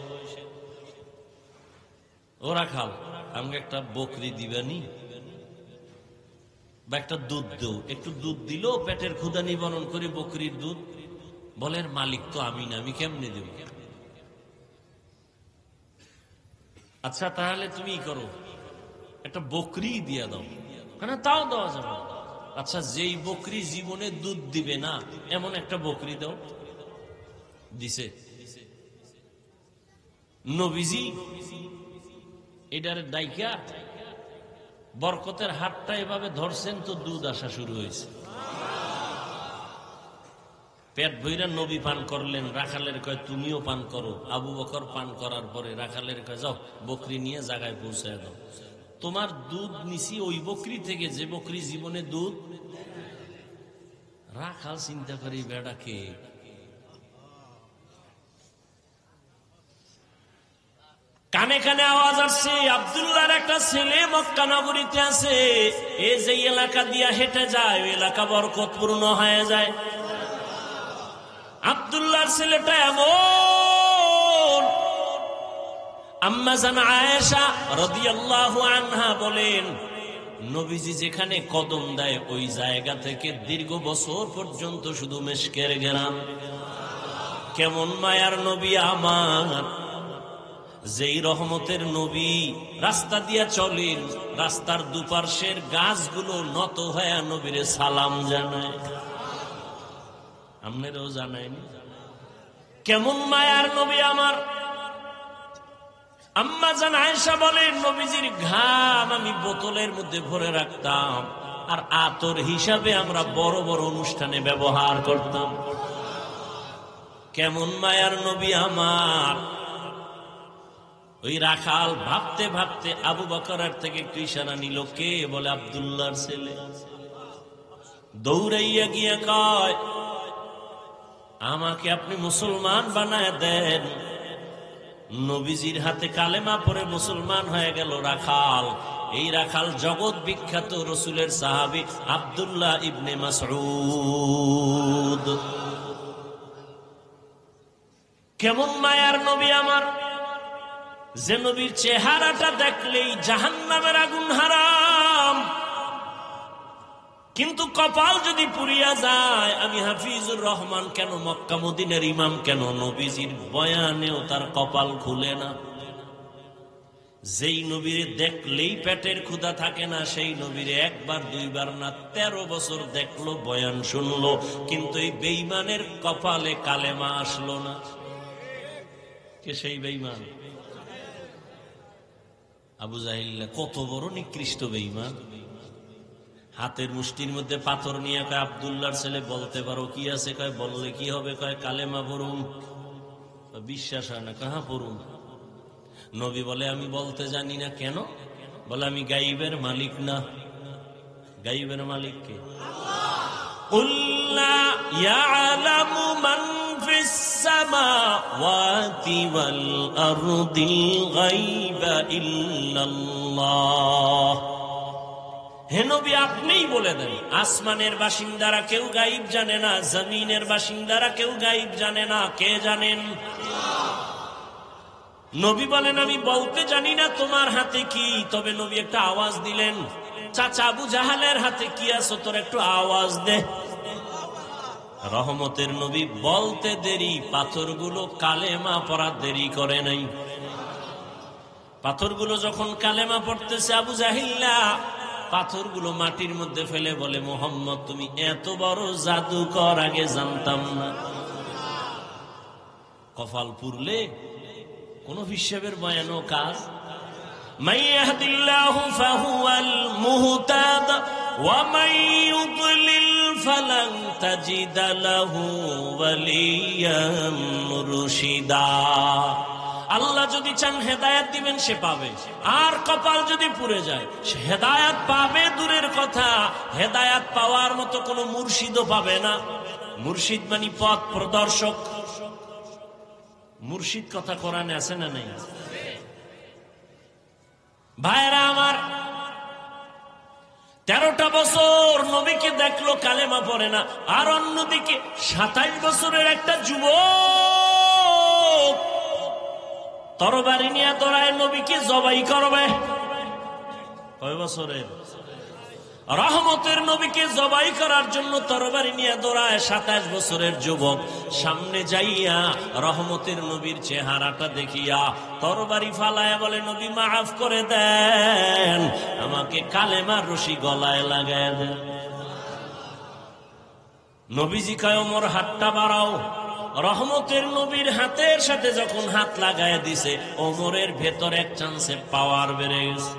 ও রাখাল, আমাকে একটা বকরি দিবানি বা একটা দুধ দেও। একটু দুধ দিল, পেটের ক্ষুধা নিবারণ করে বকরির দুধ। বলেন, মালিক তো আমি না, আমি কেমনে দেব? আচ্ছা তাহলে তুমি করো, একটা বকরি দিয়ে দাও। না, তাও দেওয়া যাবে। আচ্ছা, যেই বকরি জীবনে দুধ দিবে না এমন একটা বকরি দাও। দিছে। নবীজি এটার ডাইকা বরকতের হাতটা এভাবে ধরছেন তো দুধ আসা শুরু হয়েছে। পেট ভইরা নবী পান করলেন। রাখালের কয়, তুমিও পান করো। আবু বকর পান করার পরে রাখালের কয়, যাও বকরি নিয়ে জায়গায় পৌঁছায় দাও। তোমার দুধ নিছি ওই বকরি থেকে যে বকরি জীবনে দুধ। রাখাল চিন্তা করি, বেড়াকে কানে কানে আওয়াজ আসছে, আব্দুল্লাহর একটা ছেলে মক্কা নগরীতে আছে। এ যে এলাকা দিয়া হেঁটে যায় ওই এলাকা বরকতপূর্ণ হয়ে যায়। আব্দুল্লাহর ছেলেটা এমন। আম্মা জান আয়েশা রাদিয়াল্লাহু আনহা বলেন, নবীজি যেখানে কদম দেয় ওই জায়গা থেকে দীর্ঘ বছর পর্যন্ত শুধু মেশকের ঘেরান। কেমন মায়ার নবী আমার! যেই রহমতের নবী রাস্তা দিয়া চলেন, রাস্তার দুপার্শ্বের গাছগুলো নত হয়ে নবীরে সালাম জানায়। আপনারাও জানায়নি? কেমন মায়ার নবী আমার! আম্মা জান আয়েশা বলেন, নবীজির ঘাম আমি বোতলের মধ্যে ভরে রাখতাম, আর আতর হিসাবে আমরা বড় বড় অনুষ্ঠানে ব্যবহার করতাম। কেমন মায়ার নবী আমার! ওই রাখাল ভাবতে ভাবতে আবু বকরের থেকে একটু ইশারা নিল। কে? বলে আব্দুল্লাহর ছেলে। দৌড়াইয়া গিয়া কয়, আমাকে আপনি মুসলমান বানায় দেন। নবীজির হাতে কালেমা পড়ে মুসলমান হয়ে গেল রাখাল। এই রাখাল জগৎ বিখ্যাত রসুলের সাহাবী আব্দুল্লাহ ইবনে মাসউদ। কেমন মায়ার নবী আমার! যে নবীর চেহারাটা দেখলেই জাহান্নামের আগুন হারাম, কিন্তু কপাল যদি পুড়িয়া যায়। আমি হাফিজুর রহমান কেন, মক্কা মদিনার ইমাম কেন, নবীজির বয়ানেও তার কপাল খুলে না। যেই নবীরে দেখলেই পেটের ক্ষুধা থাকে না, সেই নবীরে একবার দুইবার না 13 বছর দেখলো, বয়ান শুনলো, কিন্তু এই বেঈমানের কপালে কালেমা আসলো না। কে সেই বেঈমান? আবু জাহিল। কত বড় নিকৃষ্ট বেঈমান! হাতের মুষ্টির মধ্যে পাথর নিয়ে কয়, আব্দুল্লাহর ছেলে বলতে পারো কি আছে? কয়, বললে কি হবে? কয়, কালেমা পড়ুন। বিশ্বাস হয় না। কাহা পড়ুন? নবী বলে, আমি বলতে জানি না। কেন? বলে, আমি গাইবের মালিক না। গাইবের মালিক কে? কুল লা ইয়ালামু মান ফিস সামাওয়াতি ওয়াল আরদিল গায়বা ইল্লাল্লাহ। হে নবী, আপনিই বলে দেন, আসমানের বাসিন্দারা কেউ গায়েব জানে না, জমিনের বাসিন্দারা কেউ গায়েব জানে না। কে জানেন? নবী বলেন, আমি বলতে জানি না তোমার হাতে কি। তবে নবী একটা আওয়াজ দিলেন, চাচা আবু জাহালের হাতে কি আছে তোর একটু আওয়াজ দে। রহমতের নবী বলতে দেরি, পাথরগুলো কালেমা পড়া দেরি করে নাই। পাথরগুলো যখন কালেমা পড়তেছে, আবু জাহিল্লা পাথরগুলো মাটির মধ্যে ফেলে বলে, মুহাম্মদ তুমি এত বড় জাদুকর, আগে জানতাম না। কপাল পুরলে কোন হিসাবের বয়ানো কাজ। মান ইয়াহদিল্লাহু ফাহুয়াল মুহতাদ ওয়া মান ইউদ্লিল ফালান তাজিদা লাহু ওয়ালিয়াম মুরশিদা। আল্লাহ যদি চান হেদায়েত দিবেন, সে পাবে। আর কপাল যদি পুড়ে যায়, সে হেদায়েত পাবে দূরের কথা, হেদায়েত পাওয়ার মতো কোনো মুর্শিদও পাবে না। মুর্শিদ মানে পথ প্রদর্শক। মুর্শিদ কথা কোরআনে আছে না নেই? ভাইরা আমার, 13টা বছর নবীকে দেখলো, কালেমা পড়ে না। আর অন্যদিকে 27 বছরের একটা যুবক তরবারি নিয়ে দৌড়ায় নবীকে জবাই করবে। কয় বছরের? রহমতের নবীকে জবাই করার জন্য তরবারি নিয়ে দৌড়ায় 27 বছরের যুবক। সামনে যাইয়া রহমতের নবীর চেহারাটা দেখিয়া তরবারি ফালায় বলে, নবী মাফ করে দেন, আমাকে কালেমার রশি গলায় লাগায় দেন। নবীজি কয়, ওমর হাতটা বাড়াও। রহমতের নবীর হাতের সাথে যখন হাত লাগায় দিছে, ওমরের ভেতর এক চান্সে পাওয়ার বেড়ে গেছে।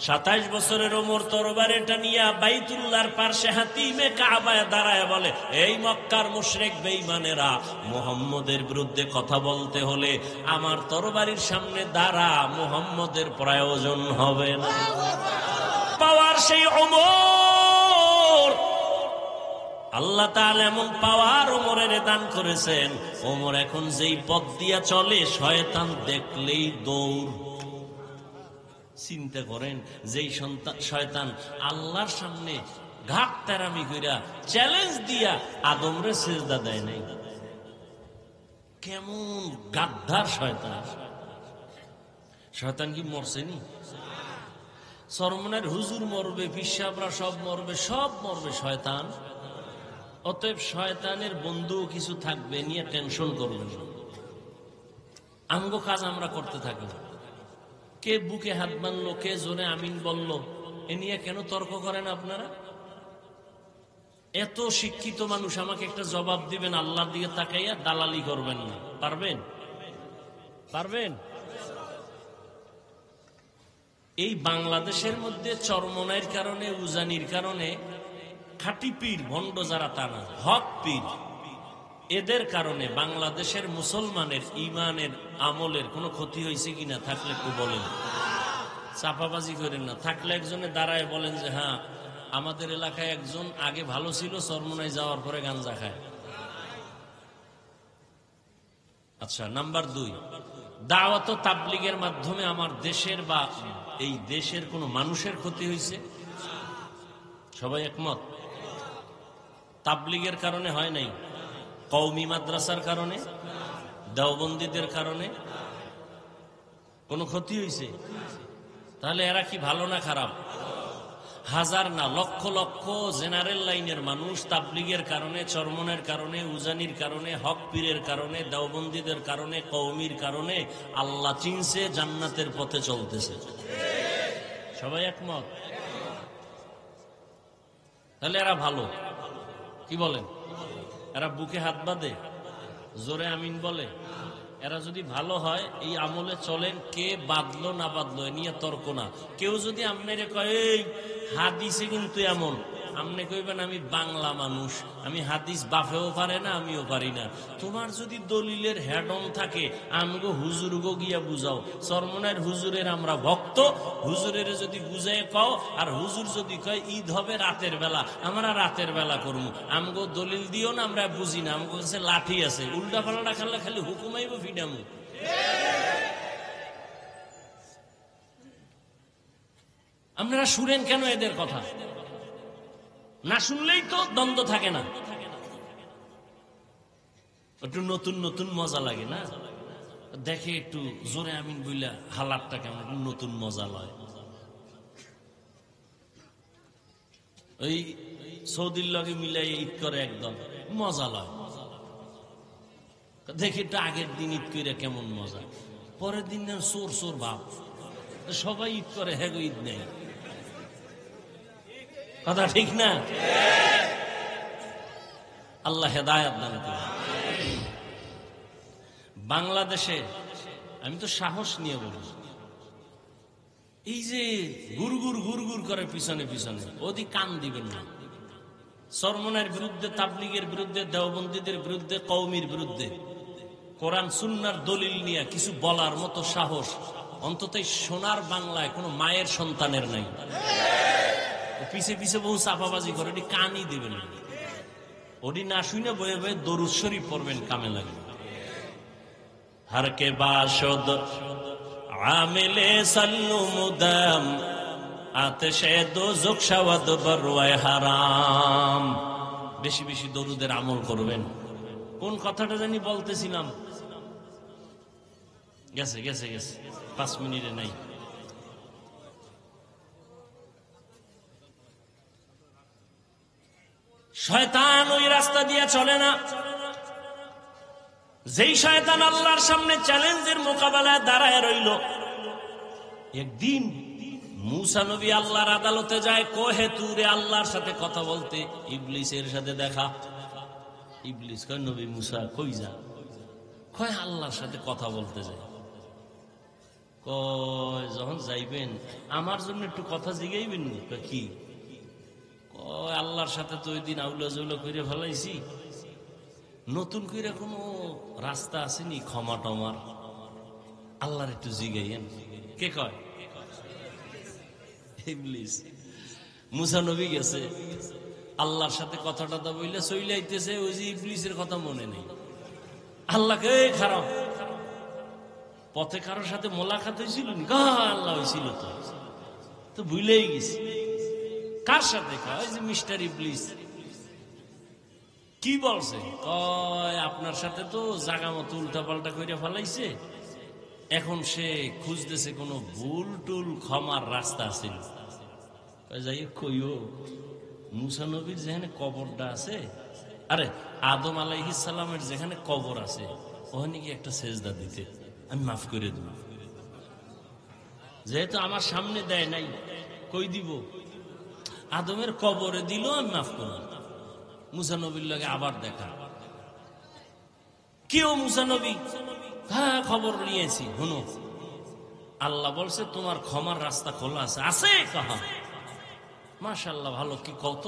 27 বছরের ওমর তরবারিটা নিয়ে বাইতুল্লাহর পাশে হাতিমে কাবায় দাঁড়ায় বলে, এই মক্কার মুশরিক বেঈমানেরা, মুহাম্মদের বিরুদ্ধে কথা বলতে হলে আমার তরবারির সামনে দাঁড়া, মুহাম্মদের প্রয়োজন হবে না। পাওয়ার সেই ওমর, আল্লাহ তাআলা এমন পাওয়ার ওমরের দান করেছেন, ওমর এখন যেই পথ দিয়া চলে, শয়তান দেখলেই দৌড়। চিন্তা করেন, যেই শয়তান আল্লাহর সামনে ঘাট তেরামি কইরা চ্যালেঞ্জ দিয়া আদমরে সিজদা দেয় নাই, কেমন গাদ্দার শয়তান। শয়তান কি মরছেনি? সরমনের হুজুর মরবে, পিসাবরা সব মরবে, সব মরবে, শয়তান। অতএব শয়তানের বন্ধু কিছু থাকবে, নিয়ে টেনশন করবেন। আঙ্গ কাজ আমরা করতে থাকি। কে বুকে হাত বানলো, কে জোরে আমিন বলল, এ নিয়ে কেন তর্ক করেন আপনারা? এত শিক্ষিত মানুষ, আমাকে একটা জবাব দিবেন, আল্লাহর দিকে তাকাইয়া দালালি করবেন না। পারবেন? পারবেন? এই বাংলাদেশের মধ্যে চরমনাইর কারণে, উজানির কারণে, খাঁটি পীর ভণ্ড যারা, তা না, হক পীর, এদের কারণে বাংলাদেশের মুসলমানের ইমানের আমলের কোনো ক্ষতি হয়েছে কিনা থাকলে একটু বলেন। চাপাবাজি করেন না। থাকলে একজনে দাঁড়ায় বলেন যে হ্যাঁ, আমাদের এলাকায় একজন আগে ভালো ছিল, চরমনায় যাওয়ার পরে গাঞ্জা খায়। আচ্ছা, নাম্বার 2, দাওয়াত ও তাবলীগের মাধ্যমে আমার দেশের বা এই দেশের কোন মানুষের ক্ষতি হয়েছে? সবাই একমত? তাবলীগের কারণে হয় নাই, কওমি মাদ্রাসার কারণে, দেওবন্দীদের কারণে কোন ক্ষতি হয়েছে? তাহলে এরা কি ভালো না খারাপ? হাজার না, লক্ষ লক্ষ জেনারেল লাইনের মানুষ তাবলীগের কারণে, চরমনের কারণে, উজানির কারণে, হক পীরের কারণে, দেওবন্দীদের কারণে, কওমির কারণে আল্লাহ চিনছে, জান্নাতের পথে চলতেছে। সবাই একমত? তাহলে এরা ভালো। কি বলেন? এরা বুকে হাত বাঁধে, জোরে আমিন বলে। এরা যদি ভালো হয়, এই আমলে চলেন, কে বাঁধলো না বাঁধলো এ নিয়ে তর্ক না। কেউ যদি আপনারে কয় এই হাদিসে কিন্তু এমন, আপনি কইবেন আমি বাংলা মানুষ, আমি হাদিস বাফেও পারে না, আমিও পারি না। তোমার যদি দলিলের হেডন থাকে আমগো হুজুর গো গিয়া বুঝাও। চরমনার হুজুরের আমরা ভক্ত, হুজুরের যদি বুঝাই কও, আর হুজুর যদি কয় ঈদ হবে রাতের বেলা, আমরা রাতের বেলা করবো। আমগো দলিল দিও না, আমরা বুঝি না, আমগো কাছে লাঠি আছে, উল্টা পাল্টা খেললে খালি হুকুমাইব ফিডামু। আপনারা শুনেন কেন এদের কথা? না শুনলেই তো দ্বন্দ্ব থাকে না। একটু নতুন নতুন মজা লাগে না? দেখে একটু জোরে আমিন বইলা হালাতটা কেমন নতুন মজা লয়। ওই সৌদির লগে মিলাই ঈদ করে একদম মজা লয়। দেখে একটু আগের দিন ঈদ করে কেমন মজা, পরের দিন চোর চোর ভাব। সবাই ঈদ করে, হ্যাঁ ঈদ নেই। কথা ঠিক না? আল্লাহ হেদায়েত দান করুন। বাংলাদেশে আমি তো সাহস নিয়ে বলি, এই যে গুরগুর গুরগুর করে পিছনে পিছনে, ওদি কান দিবেন না। চরমনার বিরুদ্ধে, তাবলীগের বিরুদ্ধে, দেওবন্দীদের বিরুদ্ধে, কওমির বিরুদ্ধে কোরআন সুন্নাহর দলিল নিয়ে কিছু বলার মতো সাহস অন্তত সোনার বাংলায় কোনো মায়ের সন্তানের নাই। পিছে পিছে বহু চাপাবাজি করে, ওটি কানই দিবেন না। ওটি না শুনে বয়ে বয়ে দরুদ শরীফ পড়বেন, কামে লাগবে। হারকে বাসদ আমিলে সাল্লু মুদাম আতশে দোজখ শাওয়াদ বরওয়ায় হারাম। বেশি বেশি দরুদের আমল করবেন। কোন কথাটা জানি বলতেছিলাম, গেছে গেছে গেছে 5 মিনিটে নাই। শয়তান ওই রাস্তা দিয়ে চলে না, যেই শয়তান আল্লাহর সামনে চ্যালেঞ্জের মোকাবেলায় দাঁড়ায় রইল। একদিন মুসা নবী আল্লাহর আদালতে যায়, কোহে তুরে আল্লাহর সাথে কথা বলতে। ইবলিসের সাথে দেখা। ইবলিস কয়, নবী মুসা কই যা? কয় আল্লাহর সাথে কথা বলতে যায়। কয় যখন যাইবেন আমার জন্য একটু কথা জিগাইবেন। কি? কয় আল্লাহর সাথে তো ওই দিন আউলা জৌলা করে ফেলাইছি, নতুন করে কোনো রাস্তা আসেনি ক্ষমা টমার, আল্লাহর একটু জিগাইয়েন। কে কয়? ইবলিস। মুসা নবী গেছে আল্লাহর সাথে কথাটা তো বইলে চইলে আইতেছে, ওই যে ইবলিসের কথা মনে নেই। আল্লাহকে খারাপ পথে কারোর সাথে মোলাকাত হয়েছিল, আল্লাহ হয়েছিল তো ভুলেই গেছি। কার সাথে? ওই যে মিস্টার ইবলিস। কি বলছে? কয় আপনার সাথে তো জাগা মতো উল্টা পাল্টা করে ফেলাইছে, এখন সে খুঁজতেছে কোনো ভুল টুল ক্ষমার রাস্তা আছে। যাই কইও মুসা নবীর যেখানে কবরটা আছে, আরে আদম আলাইহিস সালামের যেখানে কবর আছে, ওখানে কি একটা সেজদা দিতে, আমি মাফ করে দেব। যেহেতু আমার সামনে দেয় নাই, কই দিব? আদমের কবরে দিল, আমি মাফ করব। মুসা নবীর লগে আবার দেখা। কেউ মুসা নবী? হ্যাঁ খবর নিয়েছি, শুনো আল্লাহ বলছে তোমার ক্ষমার রাস্তা খোলা আছে। আছে? কাহা মাশাআল্লাহ, ভালো। কি কত?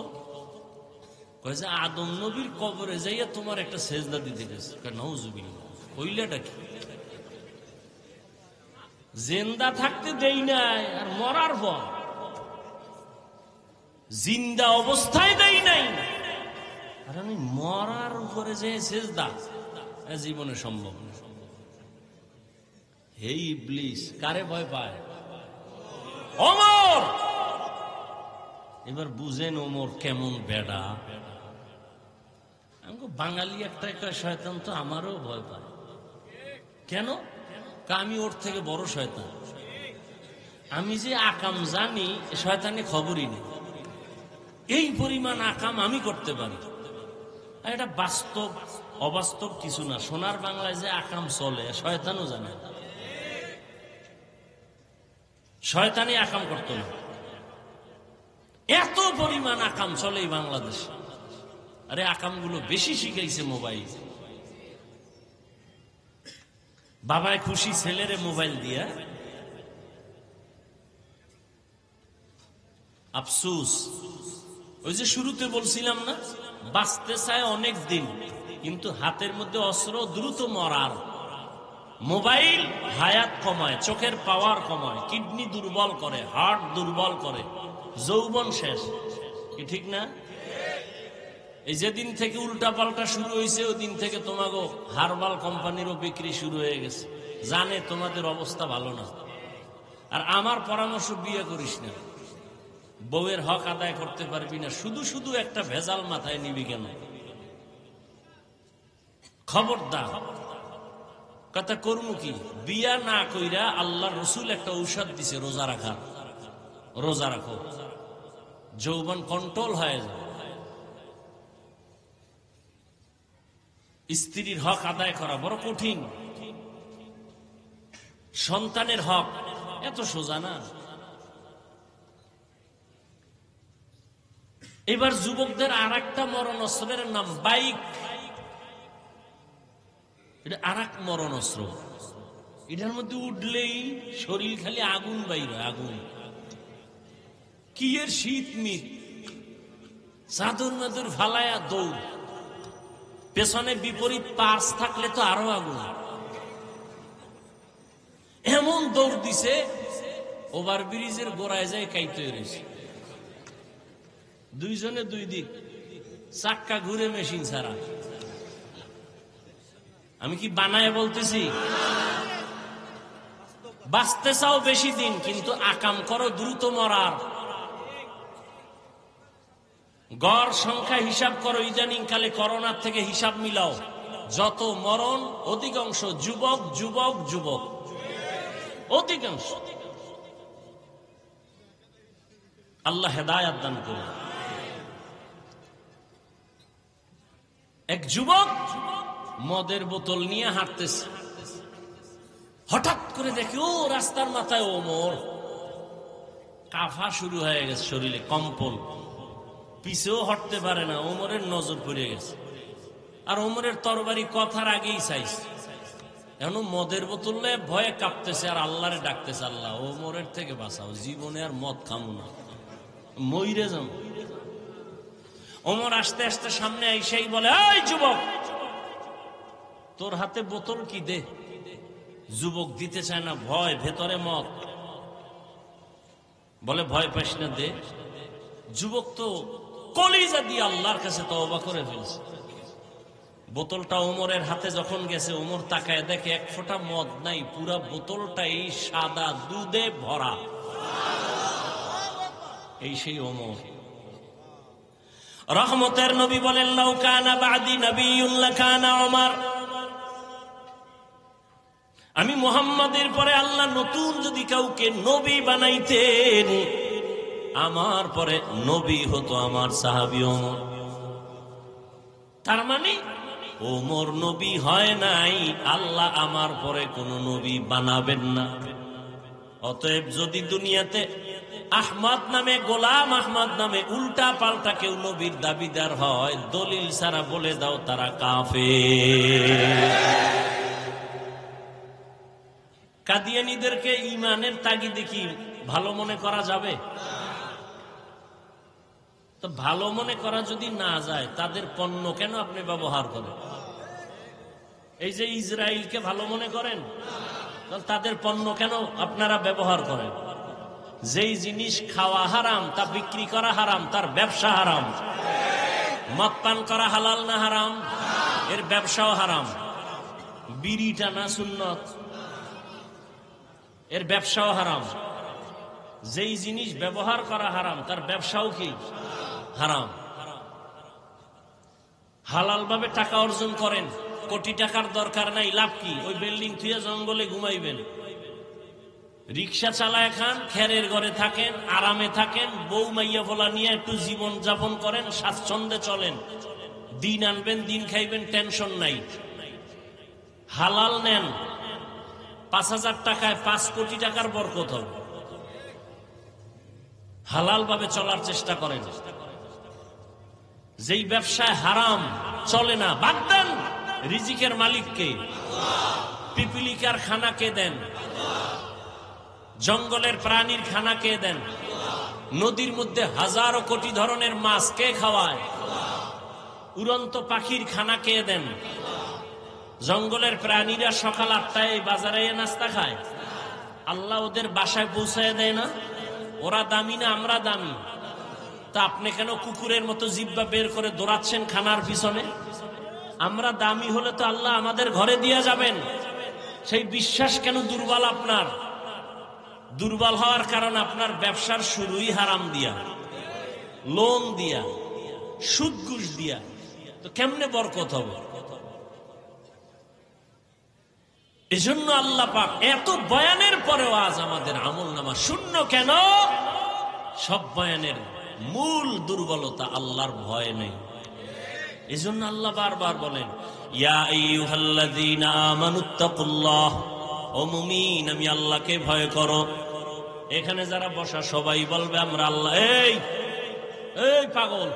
কয় যে আদম নবীর কবরে যাইয়া তোমার একটা সেজদা দিতে গেছে। নাউজুবিল্লাহ, কইলাটা কি? জিন্দা থাকতে দেই নাই, আর মরার পর জিন্দা অবস্থায় দেই নাই, আর আমি মরার উপরে যে সেজদা, জীবনে সম্ভব না। হে ইবলিস, কারে ভয় পায়? ওমর। এবার বুঝেন ওমর কেমন বেডা। আমি বাঙালি একটা শয়তান, তো আমারও ভয় পায়। কেন? আমি ওর থেকে বড় শয়তান। আমি যে আকাম জানি, শয়তানি খবরই নেই। এই পরিমাণ আকাম আমি করতে পারি। এটা বাস্তব, অবাস্তব কিছু না। সোনার বাংলায় যে আকাম চলে, শয়তানও জানে। শয়তানি আকাম করতো না, এত পরিমাণ আকাম চলে এই বাংলাদেশে। আরে আকামগুলো বেশি শিখাইছে মোবাইল। বাবায় খুশি ছেলেরে মোবাইল দিয়া। আফসুস ওই যে শুরুতে বলছিলাম না, বাঁচতে চায় অনেক দিন, কিন্তু হাতের মধ্যে অস্ত্র, দ্রুত মরার। মোবাইল হায়াত কমায়, চোখের পাওয়ার কমায়, কিডনি দুর্বল করে, হার্ট দুর্বল করে, যৌবন শেষ। কি ঠিক না? এই যেদিন থেকে উল্টা পাল্টা শুরু হয়েছে, ওই দিন থেকে তোমাকে হারবাল কোম্পানিরও বিক্রি শুরু হয়ে গেছে। জানে তোমাদের অবস্থা ভালো না। আর আমার পরামর্শ, বিয়ে করিস না, বউয়ের হক আদায় করতে পারবি না, শুধু শুধু একটা ভেজাল মাথায় নিবি কেন? খবরদার। কথা করবো কি? বিয়া না কইরা আল্লাহ রসুল একটা ঔষধ দিছে, রোজা রাখা। রোজা রাখো, যৌবন কন্ট্রোল হয়ে যায়। স্ত্রীর হক আদায় করা বড় কঠিন। সন্তানের হক এত সোজা না। এবার যুবকদের আর একটা মরণ অস্ত্রের নাম বাইক। এটা আর এক মরণ অস্ত্র। এটার মধ্যে উঠলেই শরীর খালি আগুন বাইরে, আগুন। কি এর শীত মিট, চাদর মাদুর ফালায়া দৌড়। পেছনে বিপরীত পার্স থাকলে তো আরো আগুন। এমন দৌড় দিছে, ওভার ব্রিজের গোড়ায় যায় কাইতে রয়েছে। দুইজনে দুই দিক, চাক্কা ঘুরে, মেশিন ছাড়া। আমি কি বানায় বলতেছি? বাঁচতে চাও বেশি দিন, কিন্তু আকাম করো দ্রুত মরার। গড় সংখ্যা হিসাব করো, ইদানিং কালে করোনার থেকে হিসাব মিলাও। যত মরণ, অধিকাংশ যুবক যুবক যুবক, অধিকাংশ। আল্লাহ হেদায়াত দান করুন। এক যুবক মদের বোতল নিয়ে হাঁটতেছে, হঠাৎ করে দেখে ও রাস্তার মাথায় ওমর। কাফা শুরু হয়ে গেছে, শরীরে কম্পন, পিছেও হটতে পারে না। ওমরের নজর পড়ে গেছে, আর ওমরের তরবারি কথার আগেই চাইছে। এখন মদের বোতল ভয়ে কাঁপতেছে আর আল্লাহরে ডাকতেছে, আল্লাহ ওমরের থেকে বাঁচাও, জীবনে আর মদ খামু না, মইরে যাম। ওমর আস্তে আস্তে সামনে আইসাই বলে, এই যুবক, তোর হাতে বোতল কি, দে। যুবক দিতে চায় না, ভয়, ভেতরে মদ। বলে, ভয় পাইস না, দে। যুবক তো কলিজা দিয়ে আল্লাহর কাছে তওবা করে ফেলছে। বোতলটা ওমরের হাতে যখন গেছে, ওমর তাকায় দেখে এক ফোঁটা মদ নাই, পুরা বোতলটা এই সাদা দুধে ভরা। এই সেই ওমর। রহমতের নবী বলেন, লাউ কানা বাদি নবিয়্যুন লাকানা ওমর। আমি মুহাম্মাদের পরে আল্লাহ নতুন যদি কাউকে নবী বানাইতেন, আমার পরে নবী হতো আমার সাহাবী ওমর। তার মানে ওমর নবী হয় নাই, আল্লাহ আমার পরে কোন নবী বানাবেন না। অতএব যদি দুনিয়াতে আহমদ নামে, গোলাম আহমদ নামে উল্টা পাল্টা কেউ নবীর দাবিদার হয়, দলিল ছাড়া বলে দাও তারা কাফের। কাদিয়ানীদেরকে ঈমানের তাগিদে কি ভালো মনে করা যাবে? তো ভালো মনে করা যদি না যায়, তাদের পণ্য কেন আপনি ব্যবহার করেন? এই যে ইসরায়েলকে ভালো মনে করেন, তাদের পণ্য কেন আপনারা ব্যবহার করেন? যেই জিনিস খাওয়া হারাম, তা বিক্রি করা হারাম, তার ব্যবসা হারাম। মদ পান করা হালাল না হারাম? এর ব্যবসাও হারাম। বিড়ি টানা সুন্নত, এর ব্যবসাও হারাম। যেই জিনিস ব্যবহার করা হারাম, তার ব্যবসাও কি হারাম। হালাল ভাবে টাকা অর্জন করেন, কোটি টাকার দরকার নাই, লাভ কি? ওই বিল্ডিং থুয়ে জঙ্গলে ঘুমাইবেন, রিক্সা চালায় খান, খেরের ঘরে থাকেন, আরামে থাকেন, বউ মাইয়া ফোলা নিয়ে একটু জীবন যাপন করেন, স্বাচ্ছন্দ্যে চলেন, দিন আনবেন, দিন খাইবেন, টেনশন নাই। হালাল নেন, ৫,০০০ টাকায় ৫ কোটি টাকার বরকত হবে। হালাল ভাবে চলার চেষ্টা করেন। যেই ব্যবসায় হারাম চলে না, বাদ দেন। রিজিকের মালিককে, পিপিলিকার খানা কে দেন? জঙ্গলের প্রাণীর খানা কে দেন? নদীর মধ্যে হাজারো কোটি ধরনের মাছ কে খাওয়ায়? উড়ন্ত পাখির খানা কে দেন? জঙ্গলের প্রাণীরা সকাল 8টায় বাজারে নাস্তা খায়, আল্লাহ ওদের বাসায় পৌঁছায় দেয় না? ওরা দামি না আমরা দামি? তা আপনি কেন কুকুরের মতো জিহ্বা বের করে দৌড়াচ্ছেন খানার পিছনে? আমরা দামি হলে তো আল্লাহ আমাদের ঘরে দিয়ে যাবেন। সেই বিশ্বাস কেন দুর্বল আপনার? দুর্বল হওয়ার কারণ আপনার ব্যবসার শুরুই হারাম দিয়া, লোন দিয়া, সুদ ঘুষ দিয়া, তো কেমনে বরকত হবে? এজন্য আল্লাহ পাক এত বয়ানের পরেও আজ আমাদের আমলনামা শূন্য কেন? সব বয়ানের মূল দুর্বলতা আল্লাহর ভয় নেই। এজন্য আল্লাহ বারবার বলেন, ইয়া আইয়ুহাল্লাযীনা আমানুত্তাকুল্লাহ, ও মুমিন আমি আল্লাহকে ভয় করো। এখানে যারা বসা সবাই বলবে আমরা আল্লাহ। এই এই পাগল,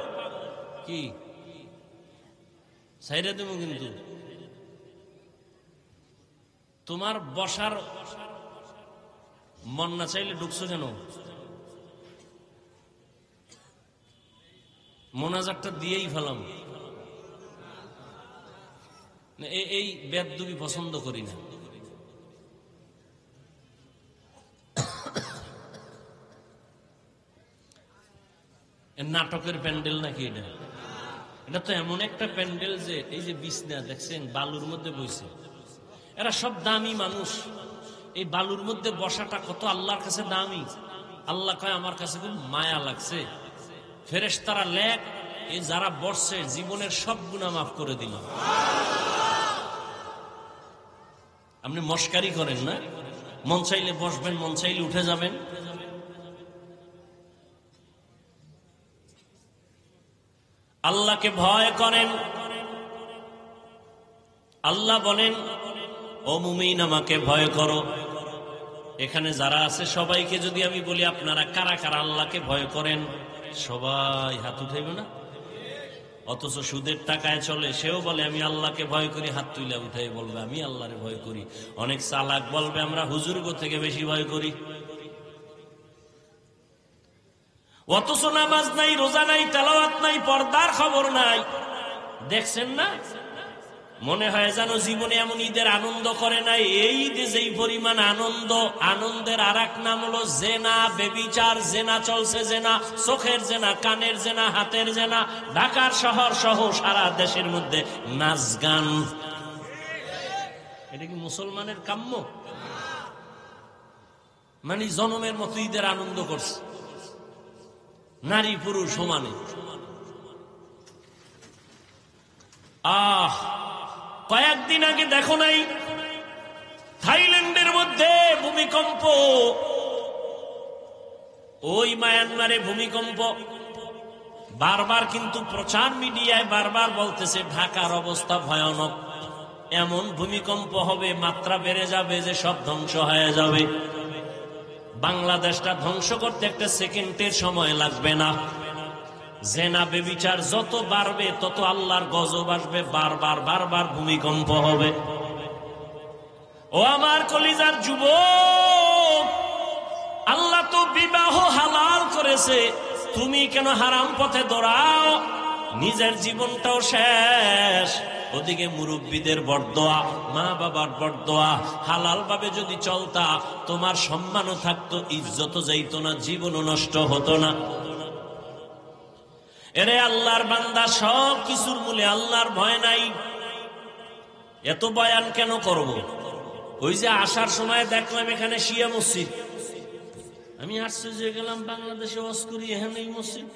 কি সাইরা দেব? কিন্তু তোমার বসার মন না চাইলে ঢুকছো কেন? মোনাজাতটা দিয়েই ফেলাম। এই বেদবি পছন্দ করি না। নাটকের প্যান্ডেল নাকি এটা? এটা তো এমন একটা প্যান্ডেল যে এই যে বিছনা দেখছেন বালুর মধ্যে বইছে, এরা সব দামি মানুষ। এই বালুর মধ্যে বসাটা কত আল্লাহর কাছে দামি। আল্লাহ কয় আমার কাছে খুব মায়া লাগছে। ফেরেশতারা লেখ, এই যারা বসছে জীবনের সব গুনাহ মাফ করে দিল। আপনি মস্কারি করেন না? মন চাইলে বসবেন, মন চাইলে উঠে যাবেন। আল্লাহকে ভয় করেন। আল্লাহ বলেন, ও মুমিন আমাকে ভয় করো। এখানে যারা আছে সবাইকে যদি আমি বলি আপনারা কারা কারা আল্লাহকে ভয় করেন, সবাই হাত উঠাইবে না? অথচ সুদের টাকায় চলে, সেও বলে আমি আল্লাহকে ভয় করি, হাত তুলে উঠাই বলবে আমি আল্লাহরে ভয় করি। অনেক চালাক বলবে আমরা হুজুরগো থেকে বেশি ভয় করি। অথচ নামাজ নাই, রোজা নাই, তেলাওয়াত নাই, পর্দার খবর নাই। দেখছেন না? মনে হয় যেন জীবনে এমন ঈদের আনন্দ করে নাই। এই ঈদে যেই পরিমাণ আনন্দ, আনন্দের আর এক নাম হলো জেনা, বেবিচার। জেনা চলছে, জেনা, চোখের জেনা, কানের জেনা, হাতের জেনা। ঢাকার শহর সহ সারা দেশের মধ্যে নাচ গান। এটা কি মুসলমানের কাম্য? মানে জনমের মতো ঈদের আনন্দ করছে, নারী পুরুষ সমানে। কয়েকদিন আগে দেখো নাই থাইল্যান্ডের মধ্যে ভূমিকম্প? ওই মায়ানমারে ভূমিকম্প। বারবার কিন্তু প্রচার মিডিয়ায় বারবার বলতেছে ঢাকার অবস্থা ভয়ানক, এমন ভূমিকম্প হবে, মাত্রা বেড়ে যাবে যে সব ধ্বংস হয়ে যাবে। বাংলাদেশটা ধ্বংস করতে একটা সেকেন্ডের সময় লাগবে না। জেনা বেবিচার যত বাড়বে তত আল্লাহর গজব আসবে, বারবার বারবার ভূমিকম্প হবে। ও আমার কলিজার যুবক, আল্লাহ তো বিবাহ হালাল করেছে, তুমি কেন হারাম পথে দৌড়াও? নিজের জীবনটাও শেষ, ওদিকে মুরব্বীদের বরদোয়া, মা বাবার বরদোয়া। হালাল ভাবে যদি চলতা তোমার সম্মানও থাকতো, ইজ্জতও যাইতো না, জীবনও নষ্ট হতো না। এরে আল্লাহর বান্দা, সব কিছুর মূলে আল্লাহর ভয় নাই। এত বয়ান কেন করব? ওই যে আসার সময় দেখলাম এখানে শিয়া মসজিদ। আমি আশ্চর্য হয়ে গেলাম, বাংলাদেশে ওয়াজ করি এখানে এই মসজিদ।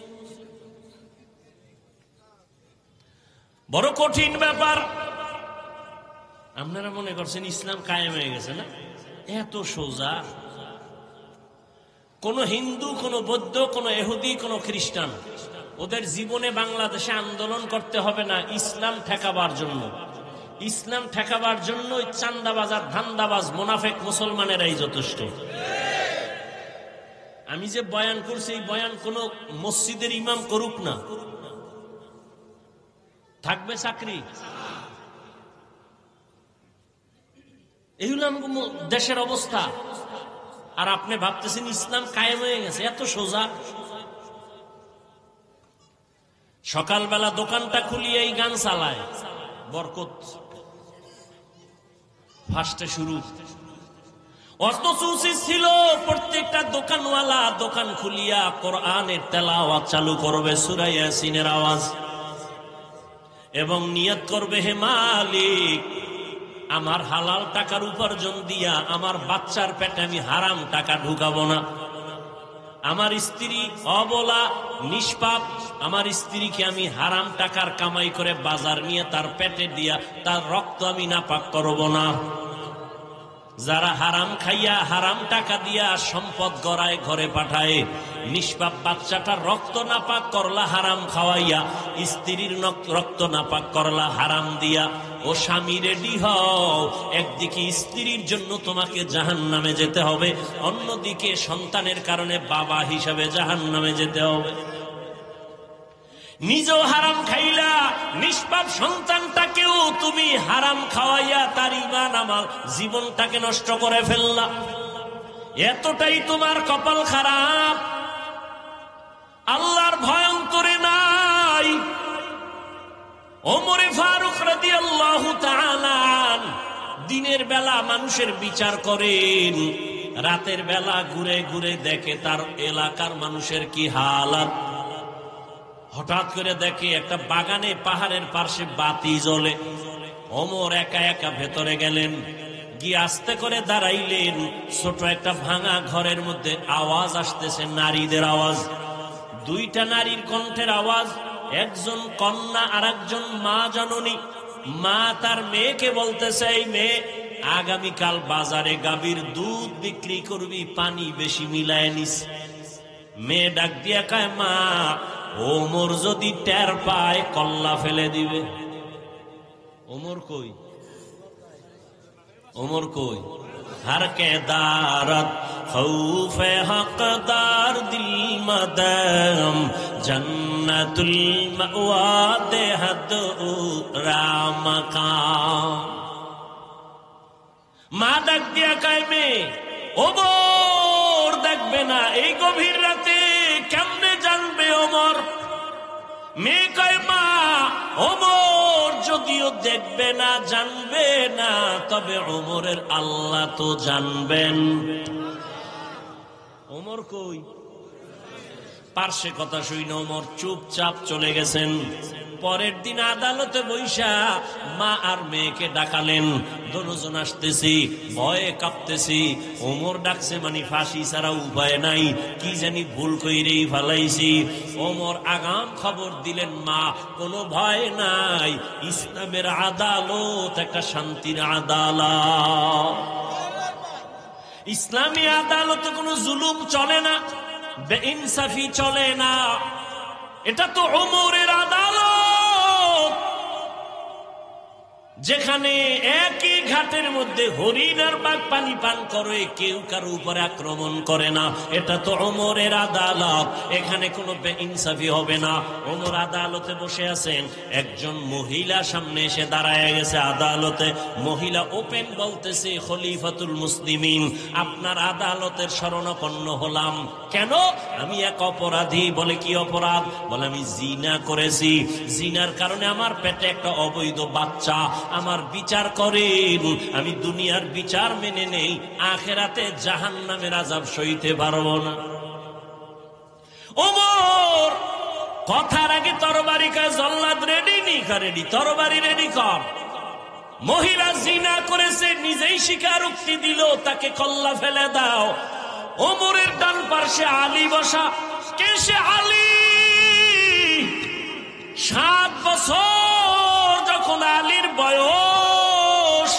বড় কঠিন ব্যাপার। আপনারা মনে করছেন ইসলাম কায়েম হয়ে গেছে না? এত সোজা। কোন হিন্দু, কোন বৌদ্ধ, কোন ইহুদি, কোন খ্রিস্টান, ওদের জীবনে বাংলাদেশে আন্দোলন করতে হবে না ইসলাম ঠেকাবার জন্য। ইসলাম ঠেকাবার জন্য চান্দাবাজার, ধান্দাবাজ, মুনাফেক মুসলমানেরাই যথেষ্ট। আমি যে বয়ান করছি, এই বয়ান কোন মসজিদের ইমাম করুক না, থাকবে চাকরি। এই হলো দেশের অবস্থা। আর আপনি ভাবতেছেন ইসলাম কায়েম হয়ে গেছে, এত সোজা। সকালবেলা দোকানটা খুলিয়ে এই গান চালায়, বরকত ফার্স্টে শুরু। অথচ উচিত ছিল প্রত্যেকটা দোকানওয়ালা দোকান খুলিয়া কোরআনের তেলাওয়াত চালু করবে, সূরা ইয়াসিনের আওয়াজ, এবং নিয়ত করবে, হে মালিক, আমার হালাল টাকার উপার্জন দিয়া আমার বাচ্চার পেটে আমি হারাম টাকা ঢুকাবো না। আমার স্ত্রী অবলা নিষ্পাপ, আমার স্ত্রীকে আমি হারাম টাকার কামাই করে বাজার নিয়ে তার পেটে দিয়া তার রক্ত আমি নাপাক করব না। যারা হারাম খাইয়া হারাম টাকা দিয়া সম্পদ গড়ায় ঘরে পাঠায়, নিষ্পাপ বাচ্চাটার রক্ত নাপাক করলা হারাম খাওয়াইয়া, স্ত্রীর রক্ত নাপাক করলা হারাম দিয়া। ও স্বামী রেডি হও, একদিকে স্ত্রীর জন্য তোমাকে জাহান্নামে যেতে হবে, অন্যদিকে সন্তানের কারণে বাবা হিসাবে জাহান্নামে যেতে হবে। নিজেও হারাম খাইলা, নিষ্পাপ সন্তানটাকেও তুমি হারাম খাওয়াইয়া তার ঈমান আমল জীবনটাকে নষ্ট করে ফেললা। এতটাই তোমার কপাল খারাপ, আল্লাহর ভয় অন্তরে নাই। ওমরে ফারুক রাদিয়াল্লাহু তাআলা দিনের বেলা মানুষের বিচার করেন, রাতের বেলা ঘুরে ঘুরে দেখে তার এলাকার মানুষের কি হালাত। হঠাৎ করে দেখে একটা বাগানে পাহাড়ের পাশে বাতি জ্বলে। ওমর একা একা ভেতরে গেলেন, গিয়ে আস্তে করে দাঁড়াইলেন। ছোট একটা ভাঙা ঘরের মধ্যে আওয়াজ আসতেছে, নারীদের আওয়াজ, দুইটা নারীর কণ্ঠের আওয়াজ। একজন কন্যা আর একজন মা জননী। মা তার মেয়েকে বলতেছে, এই মেয়ে, আগামীকাল বাজারে গাভীর দুধ বিক্রি করবি, পানি বেশি মিলায় নিস। মেয়ে ডাক দিয়া কয়, মা, ওমর যদি টের পায় কল্লা ফেলে দিবে। ওমর কই? ওমর কই? हर के दारत खौफे हकदार दिल मदम जन्नतुल मअवा देहद राम का। মা ডাক দিয়া কয়, মেয়ে, ওমর দেখবে না এই গভীর রাতে, কেমনে জানবে ওমর? মেয়ে কয়, মা, ওমর যদিও দেখবে না, জানবে না, তবে ওমরের আল্লাহ তো জানবেন। ওমর কই? পার্শ্বে কথা শুনে ওমর চুপচাপ চলে গেছেন। পরের দিন আদালতে বৈশা মা আর মেয়েকে ডাকালেন। দুজন আসতেছি, ভয়ে কাঁপতেছি। ওমর ডাকছে মানে ফাঁসি ছাড়া উপায় নাই, কি জানি ভুল কইরেই ফেলাইছি। ওমর আগাম খবর দিলেন, মা, কোনো ভয় নাই, ইসলামের আদালত একটা শান্তির আদালত। ইসলামী আদালতে কোনো জুলুম চলে না, বেইনসাফি চলে না। এটা তো ওমরের আদালত, যেখানে একই ঘাটের মধ্যে হরিণ আর বাঘ পানি পান করে, কেউ কারো উপরে আক্রমণ করে না। এটা তো ওমরের আদালত, এখানে কোনো বেইনসাফি হবে না। ওমর আদালতে বসে আছেন, একজন মহিলা সামনে এসে দাঁড়ায় গেছে আদালতে। মহিলা ওপেন বলতেছে, খলিফাতুল মুসলিমিন, আপনার আদালতের শরণাপন্ন হলাম। কেন? আমি এক অপরাধী। বলে, কি অপরাধ? বলে, আমি জিনা করেছি, জিনার কারণে আমার পেটে একটা অবৈধ বাচ্চা। আমার বিচার করেন, আমি দুনিয়ার বিচার মেনে নেই, আখেরাতে জাহান্নামের আযাব সইতে পারবো না। ওমর কথার আগে তরবারি কয়, জল্লাদ রেডি নি? রেডি, তরবারি রেডি কর। মহিলা জিনা করেছে, নিজেই স্বীকারোক্তি দিল, তাকে কল্লা ফেলে দাও। ওমরের ডান পাশে আলী বসা। কে সে আলী? 7 বছর যখন আলীর বয়স,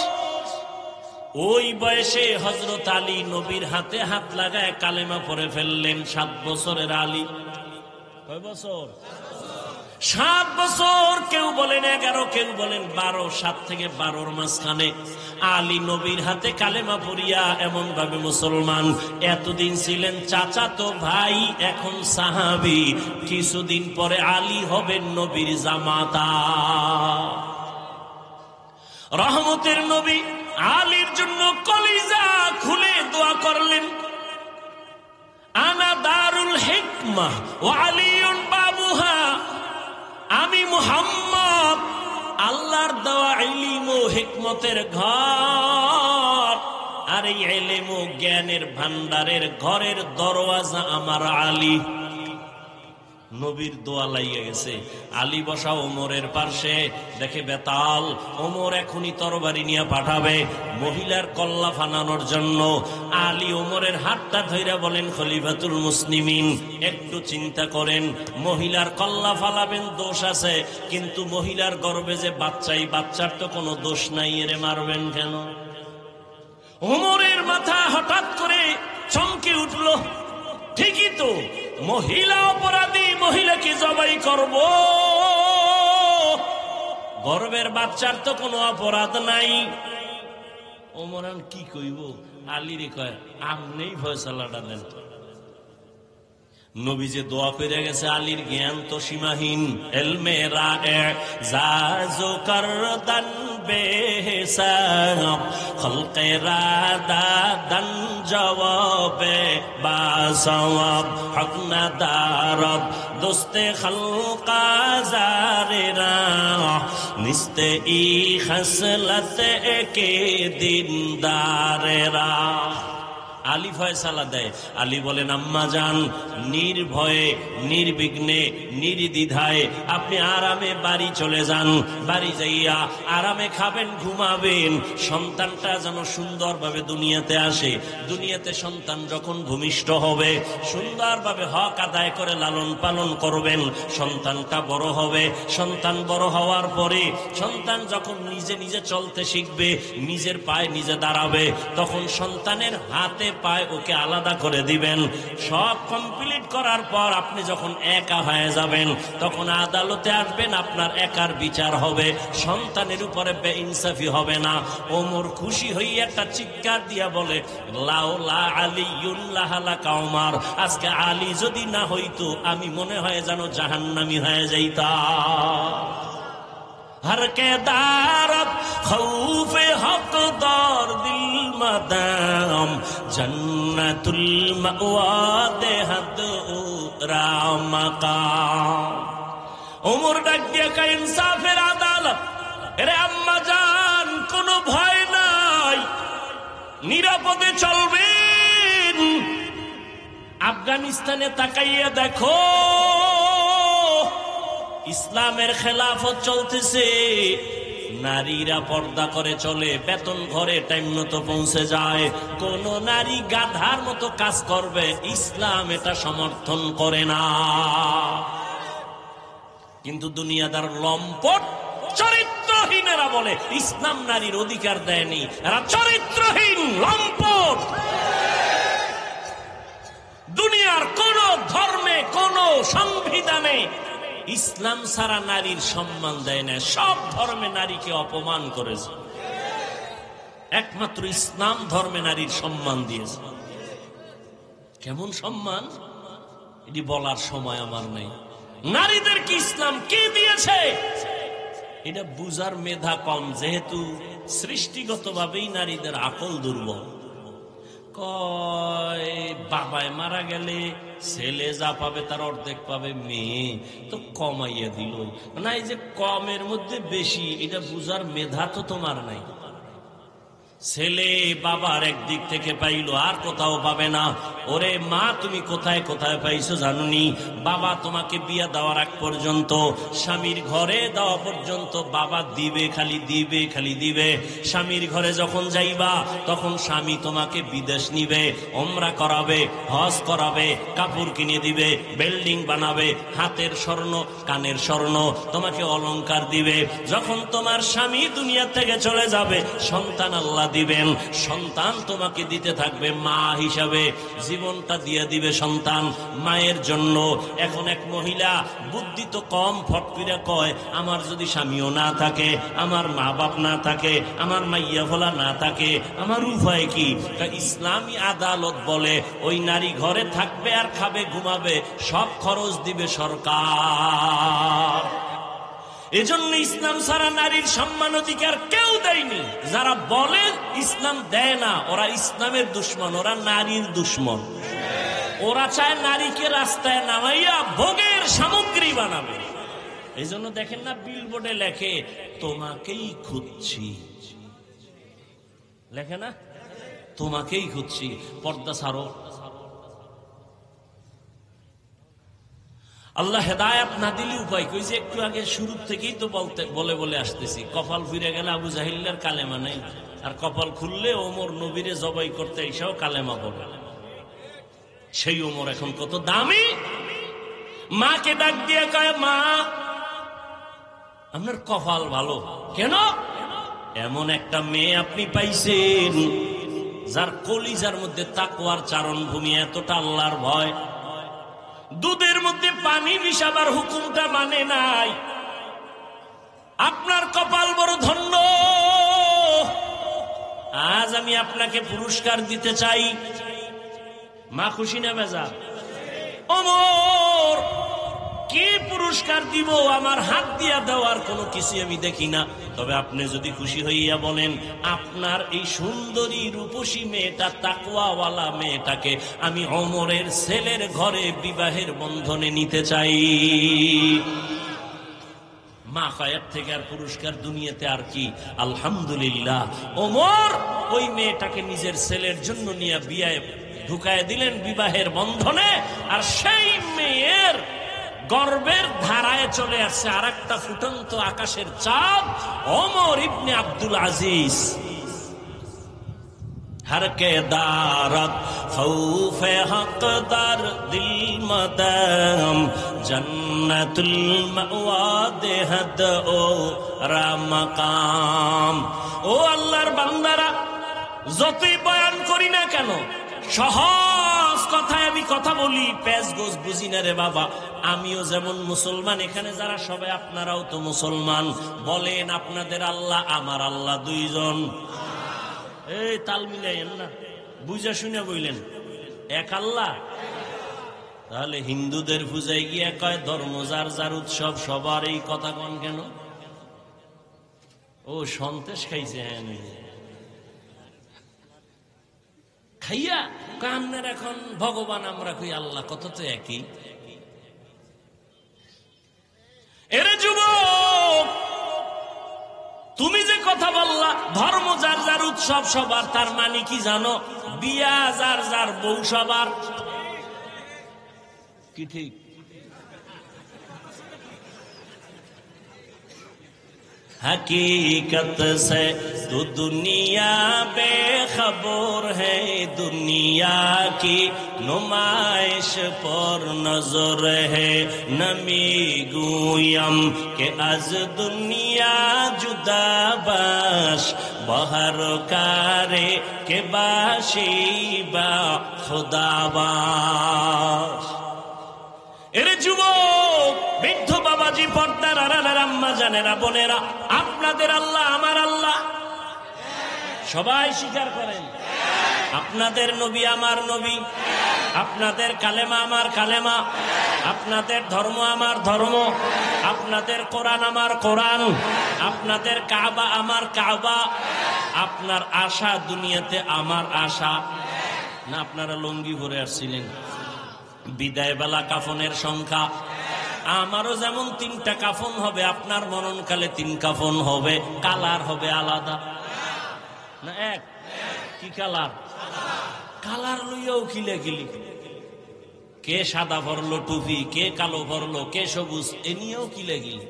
ওই বয়সে হযরত আলী নবীর হাতে হাত লাগায় কালেমা পড়ে ফেললেন। 7 বছরের আলী। কয় বছর? 7 বছর। কেউ বলেন 11, কেউ বলেন 12। 7 থেকে 12-র মাঝখানে আলী নবীর হাতে কালেমা পড়িয়া এমন ভাবে মুসলমান। এতদিন ছিলেন চাচাতো ভাই, এখন সাহাবী। কিছুদিন পরে আলী হবেন নবীর জামাতা। রহমতের নবী আলীর জন্য কলিজা খুলে দোয়া করলেন, আনা দারুল হিকমাহ ওয়া আলিয়ুন বাবুহা। আমি মুহাম্মদ আল্লাহর দেওয়া ইলম ও হিকমতের ঘর, আর এই ইলম ও জ্ঞানের ভান্ডারের ঘরের দরওয়াজা আমার আলী। নবীর দোয়া লাইয়া গেছে। আলী বসা ওমরের পাশে, দেখে বেতাল ওমর এখনই তরবারি নিয়ে পাঠাবে মহিলার কল্লা ফানানোর জন্য। আলী ওমরের হাতটা ধইরা বলেন, খলিফাতুল মুসলিমিন একটু চিন্তা করেন, মহিলার কল্লা ফালাবেন দোষ আছে, কিন্তু মহিলার গর্ভে যে বাচ্চাই, বাচ্চার তো কোনো দোষ নাই, এরে মারবেন কেন? ওমরের মাথা হঠাৎ করে চমকে উঠল, ঠিকই তো, মহিলা অপরাধী, মহিলাকে জবাই করব, গর্ভের বাচ্চার তো কোনো অপরাধ নাই। ওমর কি কইব? আলীরে কয়, আমনেই ফয়সালাটা দেন। নবী যে দোয়া করে গেছে, আলীর জ্ঞান তো সীমাহীন। এলমে রায়ে জাজো করদান বেহিসাব, খলকে রাদাদান জওয়াবে বাসওয়াব, হক না দারব দোস্তে খলকা জারেরা, নিস্তে ই খসলত কে দিনদারেরা। আলী ফয়সালা দেয়। আলী বলেন, আম্মা জান, নির্ভয়ে নির্বিঘ্নে নির্দ্বিধায় আপনি আরামে বাড়ি চলে যান। বাড়ি যাইয়া আরামে খাবেন, ঘুমাবেন, সন্তানটা যেন সুন্দরভাবে দুনিয়াতে আসে। দুনিয়াতে সন্তান যখন ভূমিষ্ঠ হবে, সুন্দরভাবে হক আদায় করে লালন পালন করবেন। সন্তানটা বড় হবে, সন্তান বড় হওয়ার পরে সন্তান যখন নিজে নিজে চলতে শিখবে, নিজের পায়ে নিজে দাঁড়াবে, তখন সন্তানের হাতে পায় ওকে আলাদা করে দিবেন। সব কমপ্লিট করার পর আপনি যখন একা হয়ে যাবেন, তখন আদালতে আসবেন, আপনার একার বিচার হবে, সন্তানের উপরে বেইনসাফি হবে না। ওমর খুশি হইয়া একটা চিৎকার দিয়া বলে, লাউলা আলিয়ুন লাহালাকা ওমর, আজকে আলী যদি না হইতো আমি মনে হয় যেন জাহান্নামী হয়ে যাইতাম। हर के दारत खौफे हकदार दिल मदाम, जन्नतुल मअवा देहद रामकाम। उमर डाक दिया का इंसाफेर आदाলত, এরে আম্মা জান কোনো ভয় নাই, নিরাপদে চলবেন। আফগানিস্তানে তাকাইয়া দেখো, ইসলামের খেলাফত চলতেছে, নারীরা পর্দা করে চলে, বেতন ঘরে টাইম মতো পৌঁছে যায়। কোন নারী গাধার মতো কাজ করবে, ইসলাম এটা সমর্থন করে না। কিন্তু দুনিয়াদার লম্পট চরিত্রহীনেরা বলে ইসলাম নারীর অধিকার দেয়নি। এরা চরিত্রহীন লম্পট। দুনিয়ার কোন ধর্মে, কোন সংবিধানে ইসলাম সারা নারীর সম্মান দেয় না। সব ধর্মে নারীকে অপমান করেছে, একমাত্র ইসলাম ধর্মে নারীর সম্মান দিয়েছে। কেমন সম্মান এটি বলার সময় আমার নেই। নারীদেরকে ইসলাম কি দিয়েছে এটা বুঝার মেধা কম, যেহেতু সৃষ্টিগতভাবেই নারীদের আকল দুর্বল। কয় বাবায় মারা গেলে ছেলে যা পাবে তার অর্ধেক পাবে মেয়ে, তো কমাইয়া দিল না। এই যে কমের মধ্যে বেশি, এটা বুঝার মেধা তো তোমার নাই। ছেলে বাবার একদিক থেকে পাইলো, আর কোথাও পাবে না। ওরে মা, তুমি কোথায় কোথায় পাইছো জানুনি? বাবা তোমাকে বিয়া দেওয়ার আগ পর্যন্ত, স্বামীর ঘরে দেওয়া পর্যন্ত বাবা দিবে, খালি দিবে, খালি দিবে। স্বামীর ঘরে যখন যাইবা, তখন স্বামী তোমাকে বিদেশ নিবে, ওমরা করাবে, হজ করাবে, কাপড় কিনে দিবে, বিল্ডিং বানাবে, হাতের স্বর্ণ কানের স্বর্ণ তোমাকে অলংকার দিবে। যখন তোমার স্বামী দুনিয়া থেকে চলে যাবে, সন্তান আল্লাহ দিবেন, সন্তান তোমাকে দিতে থাকবে মা হিসাবে, জীবনটা দিয়ে দিবে সন্তান মায়ের জন্য। এখন এক মহিলা বুদ্ধি তো কম, ফটকিরা কয়, আমার যদি স্বামীও না থাকে, আমার মা বাপ না থাকে, আমার মাইয়া ভোলা না থাকে, আমার উপায় কি? ইসলামী আদালত বলে ওই নারী ঘরে থাকবে আর খাবে, ঘুমাবে, সব খরচ দিবে সরকার। এজন্য ইসলাম সারা নারীর সম্মান অধিকার কেউ দেয়নি। যারা বলে ইসলাম দেয় না, ওরা ইসলামের দুশ্মন, ওরা নারীর দুশ্মন। ওরা চায় নারীকে রাস্তায় নামাইয়া ভোগের সামগ্রী বানাবে। এই জন্য দেখেন না বিলবোর্ডে লেখে তোমাকেই খুঁজছি, লেখে না তোমাকেই খুঁজছি, পর্দা ছাড়ো। আল্লাহ হেদায়েত না দিলে উপায় কই, যে একটু আগে শুরু থেকেই তো বলে আসতেছি, কপাল ফিরে গেলে আবু জাহিলের কালেমা নেই, আর কপাল খুললে ওমর নবীরে জবাই করতে এসেও কালেমা পড়ে। সেই ওমর এখন কত দামি। মাকে ডাক দিয়ে কয়, মা আপনার কপাল ভালো। কেন? এমন একটা মেয়ে আপনি পাইছেন যার কলিজার মধ্যে তাকওয়ার চারণ ভূমি, এতটা আল্লাহর ভয়, দুধের মধ্যে পানি মিশাবার হুকুমটা মানে নাই। আপনার কপাল বড় ধন্য। আজ আমি আপনাকে পুরস্কার দিতে চাই। মা খুশি না বেজার? ওমর কি পুরস্কার দিব? আমার হাত দিয়া দেওয়ার কোনো কিছু আমি দেখি না। তবে আপনি যদি খুশি হইয়া বলেন, আপনার এই সুন্দরী রূপসী মেয়েটা, তাকওয়াওয়ালা মেয়েটাকে আমি ওমরের ছেলের ঘরে বিবাহের বন্ধনে নিতে চাই। মা কয়ের থেকে আর পুরস্কার দুনিয়াতে আর কি? আলহামদুলিল্লাহ। ওমর ওই মেয়েটাকে নিজের ছেলের জন্য নিয়ে বিয়ে ঢুকায় দিলেন বিবাহের বন্ধনে। আর সেই মেয়ের গর্বের ধারায় চলে আসছে আর একটা ফুটন্ত আকাশের চাঁদ, ওমর ইবনে আব্দুল আজিজ। हर के दारत खौफ हक़दार दिल मदाम जन्नतुल मअवा देहद ओ रामकाम। ও আল্লাহর বান্দারা, যতই বয়ান করি না কেন, সহজ কথায় আমি কথা বলি, পেঁচ গোছ বুঝি না রে বাবা। আমিও যেমন মুসলমান, এখানে যারা সবাই আপনারাও তো মুসলমান। বলেন আপনাদের আল্লাহ আমার আল্লাহ দুইজন? এই তাল মিলাইয়েন না, বুঝা শুনে বললেন এক আল্লাহ। তাহলে হিন্দুদের পূজায় গিয়ে কয় ধর্ম যার যার উৎসব, সবার এই কথা কন কেন? ও সন্তেষ খাইছে খাইয়া কান্নার এখন ভগবান আমরা কই আল্লাহ, কত তো একই। এরে যুবক, তুমি যে কথা বললা ধর্ম যার যার উৎসব সবার, তার মানে কি জানো? বিয়া যার যার বউ সবার। কি ঠিক? हकीकत से तो दुनिया बेखबर है, दुनिया की नुमाइश पर नजर है। नमी गुयम के अज दुनिया जुदा बाश, बहर कारे के बाशी बा खुदा बाश। এরে যুবক, বৃদ্ধ বাবাজি, পর্দার আড়ালের আম্মা জানেরা, বোনেরা, আপনাদের আল্লাহ আমার আল্লাহ সবাই স্বীকার করেন। আপনাদের নবী আমার নবী, আপনাদের কালেমা আমার কালেমা, আপনাদের ধর্ম আমার ধর্ম, আপনাদের কোরআন আমার কোরআন, আপনাদের কাবা আমার কাবা, আপনার আশা দুনিয়াতে আমার আশা। না আপনারা লঙ্গি ভরে আসছিলেন? বিদায় বেলা কাফনের সংখ্যা আমারও যেমন 3টা কাফন হবে, আপনার মরণকালে 3 কাফন হবে। কালার হবে আলাদা না এক? কি কালার? কালার লইয়াও খিলাখিলি, কে সাদা ভরলো টুপি, কে কালো ভরলো, কে সবুজ, এ নিয়েও খিলাখিলি।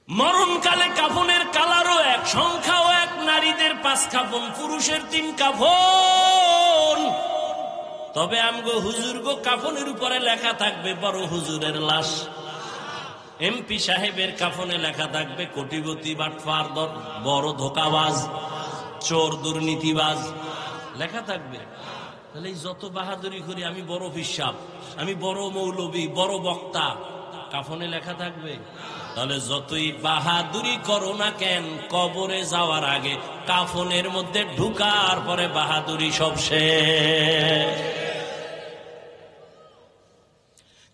মরণকালে কাফনের কালারও এক, সংখ্যাও এক। নারীদের 5 কাফন, পুরুষের 3 কাফন। তবে আমগো হুজুর গো কাফনের উপরে লেখা থাকবে বড় হুজুরের লাশ। এমপি সাহেবের কাফনে লেখা থাকবে কোটিপতি, বাটফার, বড় ধোকাবাজ, চোর, দুর্নীতিবাজ, লেখা থাকবে। তাহলে যত বাহাদুরি করি, আমি বড় পিসাব, আমি বড় মৌলবী, বড় বক্তা, কাফনে লেখা থাকবে? তাহলে যতই বাহাদুরি করো না কেন, কবরে যাওয়ার আগে কাফনের মধ্যে ঢুকার পরে বাহাদুরি সব শেষ।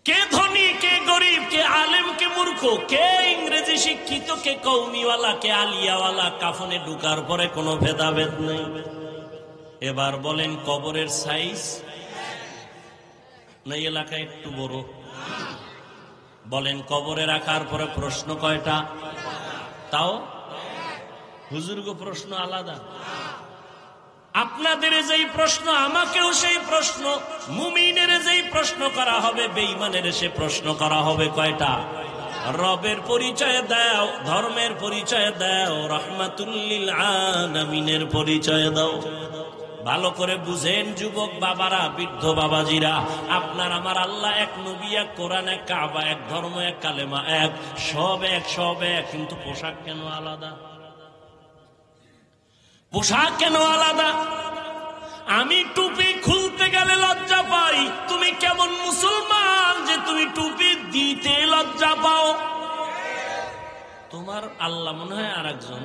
কে ধনী, কে গরিব, কে আলেম, কে মূর্খ, কে ইংরেজি শিক্ষিত, কে কৌমিওয়ালা, কে আলিয়াওয়ালা, কাফনে ঢুকার পরে কোনো ভেদাভেদ নেই। এবার বলেন কবরের সাইজ না এলাকা একটু বড়? বলেন কবরে রাখার পরে প্রশ্ন কয়টা? তাও হুজুর গো প্রশ্ন আলাদা। আপনাদের যেই প্রশ্ন আমাকেও সেই প্রশ্ন, মুমিনের যেই প্রশ্ন করা হবে বেঈমানের সে প্রশ্ন করা হবে। কয়টা? রবের পরিচয় দাও, ধর্মের পরিচয় দাও, রাহমাতুল লিল আলামিনের পরিচয় দাও। ভালো করে বুঝেন যুবক বাবারা, বৃদ্ধ বাবাজিরা, আপনার আমার আল্লাহ এক, নবী এক, কোরআন এক, কাবা এক, ধর্ম এক, কালেমা এক, সব এক, সব এক, কিন্তু পোশাক কেন আলাদা? পোশাক কেন আলাদা? আমি টুপি খুলতে গেলে লজ্জা পাই, তুমি কেমন মুসলমান যে তুমি টুপি দিতে লজ্জা পাও? তোমার আল্লাহ মনে হয় আর একজন।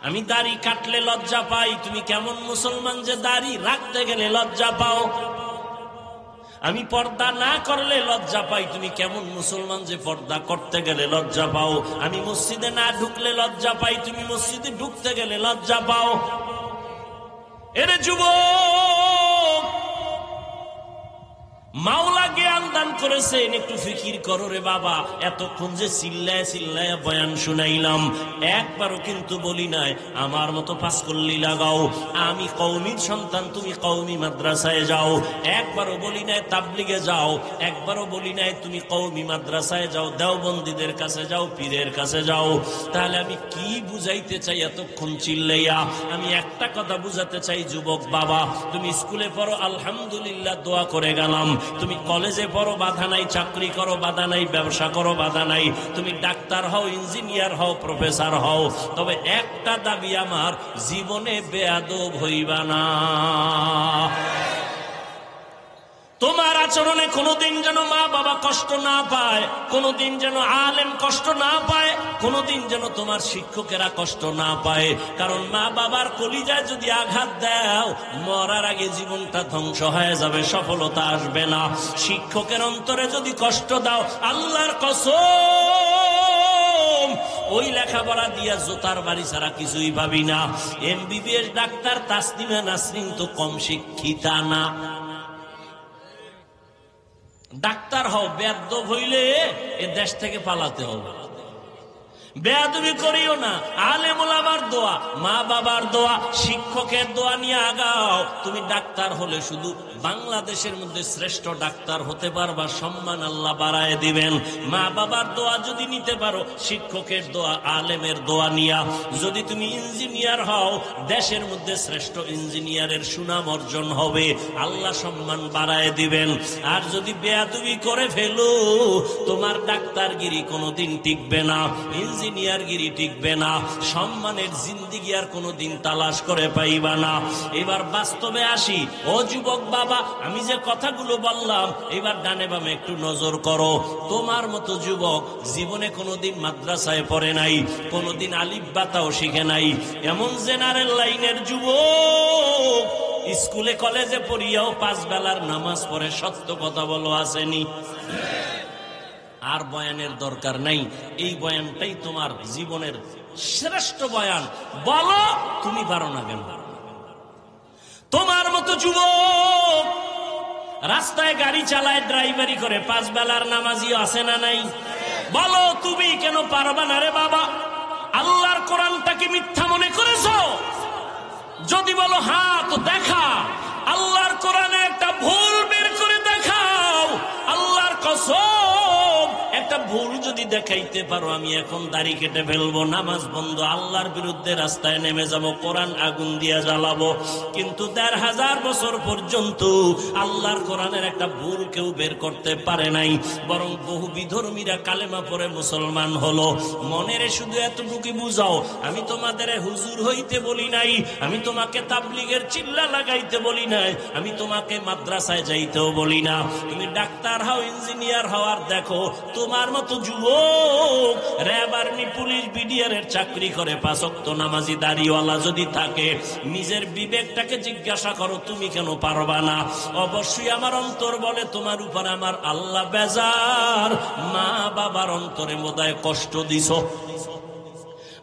আমি দাড়ি কাটলে লজ্জা পাই, তুমি কেমন মুসলমান যে দাড়ি রাখতে গেলে লজ্জা পাও? আমি পর্দা না করলে লজ্জা পাই, তুমি কেমন মুসলমান যে পর্দা করতে গেলে লজ্জা পাও? আমি মসজিদে না ঢুকলে লজ্জা পাই, তুমি মসজিদে ঢুকতে গেলে লজ্জা পাও? এরে যুবক, মাওলা জ্ঞান দান করেছেন, একটু ফিকির করো রে বাবা। এতক্ষণ যে চিল্লায় চিল্লায় বয়ান শুনাইলাম, একবারও কিন্তু বলি নাই আমার মতো পাঁচকল্লি লাগাও, আমি কওমির সন্তান, তুমি কওমি মাদ্রাসায় যাও। একবারও বলি নাই তাবলিগে যাও, একবারও বলি নাই তুমি কওমি মাদ্রাসায় যাও, দেওবন্দীদের কাছে যাও, পীরের কাছে যাও। তাহলে আমি কি বুঝাইতে চাই এতক্ষণ চিল্লাইয়া? আমি একটা কথা বুঝাতে চাই যুবক বাবা, তুমি স্কুলে পড়ো আলহামদুলিল্লাহ, দোয়া করে গেলাম। তুমি কলেজে পড়ো, বাধা নাই, চাকরি করো, বাধা নাই, ব্যবসা করো, বাধা নাই, তুমি ডাক্তার হও, ইঞ্জিনিয়ার হও, প্রফেসর হও, তবে একটা দাবি আমার, জীবনে বেয়াদব হইবা না। তোমার আচরণে কোনোদিন যেন মা বাবা কষ্ট না পায়, কোনোদিন যেন আলেম কষ্ট না পায়, কোনোদিন যেন তোমার শিক্ষকেরা কষ্ট না পায়। কারণ মা বাবার কলিজায় যদি আঘাত দাও, মরার আগে জীবনটা ধ্বংস হয়ে যাবে, সফলতা আসবে না। শিক্ষকের অন্তরে যদি কষ্ট দাও, আল্লাহর কসম, ওই লেখাপড়া দিয়া জোতার বাড়ি ছাড়া কিছুই ভাবি না। MBBS ডাক্তার তাসনিমা নাসরিন তো কম শিক্ষিতা না। ডাক্তার হও, বেয়াদব হইলে এ দেশ থেকে পালাতে হবে। বেয়াদবি করিও না। আলেম ওলামার দোয়া, মা বাবার দোয়া, শিক্ষকের দোয়া নিয়ে আগাও। তুমি ডাক্তার হলে শুধু বাংলাদেশের মধ্যে শ্রেষ্ঠ ডাক্তার হতে পারবা, সম্মান আল্লাহ বাড়ায় দিবেন। মা বাবার দোয়া যদি নিতে পারো, শিক্ষকের দোয়া, আলেমের দোয়া নিয়া যদি তুমি ইঞ্জিনিয়ার হও, দেশের মধ্যে শ্রেষ্ঠ ইঞ্জিনিয়ারের সুনাম অর্জন হবে, আল্লাহ সম্মান বাড়ায় দিবেন। আর যদি বেয়াদবি করে ফেলো, তোমার ডাক্তারগিরি কোনোদিন টিকবে না, ইঞ্জিনিয়ারগিরি টিকবে না, সম্মানের জিন্দিগি আর কোনোদিন তালাশ করে পাইবা না। এবার বাস্তবে আসি। ও যুবক বাবা, আমি যে কথাগুলো বললাম, এবার ডানে বামে একটু নজর করো। তোমার মতো যুবক জীবনে কোনোদিন মাদ্রাসায় পড়ে নাই, কোনোদিন আলিফ বাতাও শিখে নাই, এমন জেনারেল লাইনের যুবক স্কুলে কলেজে পড়িয়াও 5 বেলার নামাজ পড়ে, সত্য কথা বলো আসেনি? আর বয়ানের দরকার নাই, এই বয়ানটাই তোমার জীবনের শ্রেষ্ঠ বয়ান। বলো তুমি পারো না কেন? তোমার মতো যুবক রাস্তায় গাড়ি চালায়, ড্রাইভারি করে, 5 বেলার নামাজি আছে না নাই? বলো তুমি কেন পারবা না রে বাবা? আল্লাহর কোরআনটাকে মিথ্যা মনে করেছো? যদি বলো হ্যাঁ, তো দেখা আল্লাহর কোরআনে একটা ভুল বের করে দেখাও। আল্লাহর কসম, একটা ভুল যদি দেখাইতে পারো, আমি এখন দাড়ি কেটে ফেলবো, নামাজ বন্ধ, আল্লাহর বিরুদ্ধে রাস্তায় নেমে যাব, কোরআন আগুন দিয়ে জ্বালাবো। কিন্তু 1500 বছর পর্যন্ত আল্লাহর কোরআনের একটা ভুল কেউ বের করতে পারে নাই, বরং বহু বিধর্মীরা কালেমা পড়ে মুসলমান হলো। মনের শুধু এতটুকু বুঝাও, আমি তোমাদের হুজুর হইতে বলি নাই, আমি তোমাকে তাবলিগের চিল্লা লাগাইতে বলি নাই, আমি তোমাকে মাদ্রাসায় যাইতেও বলি না। তুমি ডাক্তার হও, ইঞ্জিনিয়ার হওয়ার দেখো, তোমার মতো যুবক র্যাব, আর্মি, পুলিশ, বিডিআর এর চাকরি করে, 5 ওয়াক্ত নামাজি দাড়িওয়ালা যদি থাকে, নিজের বিবেকটাকে জিজ্ঞাসা করো, তুমি কেন পারবা না? অবশ্যই আমার অন্তর বলে তোমার উপর আমার আল্লাহ বেজার। মা বাবার অন্তরে বোধহয় কষ্ট দিছো।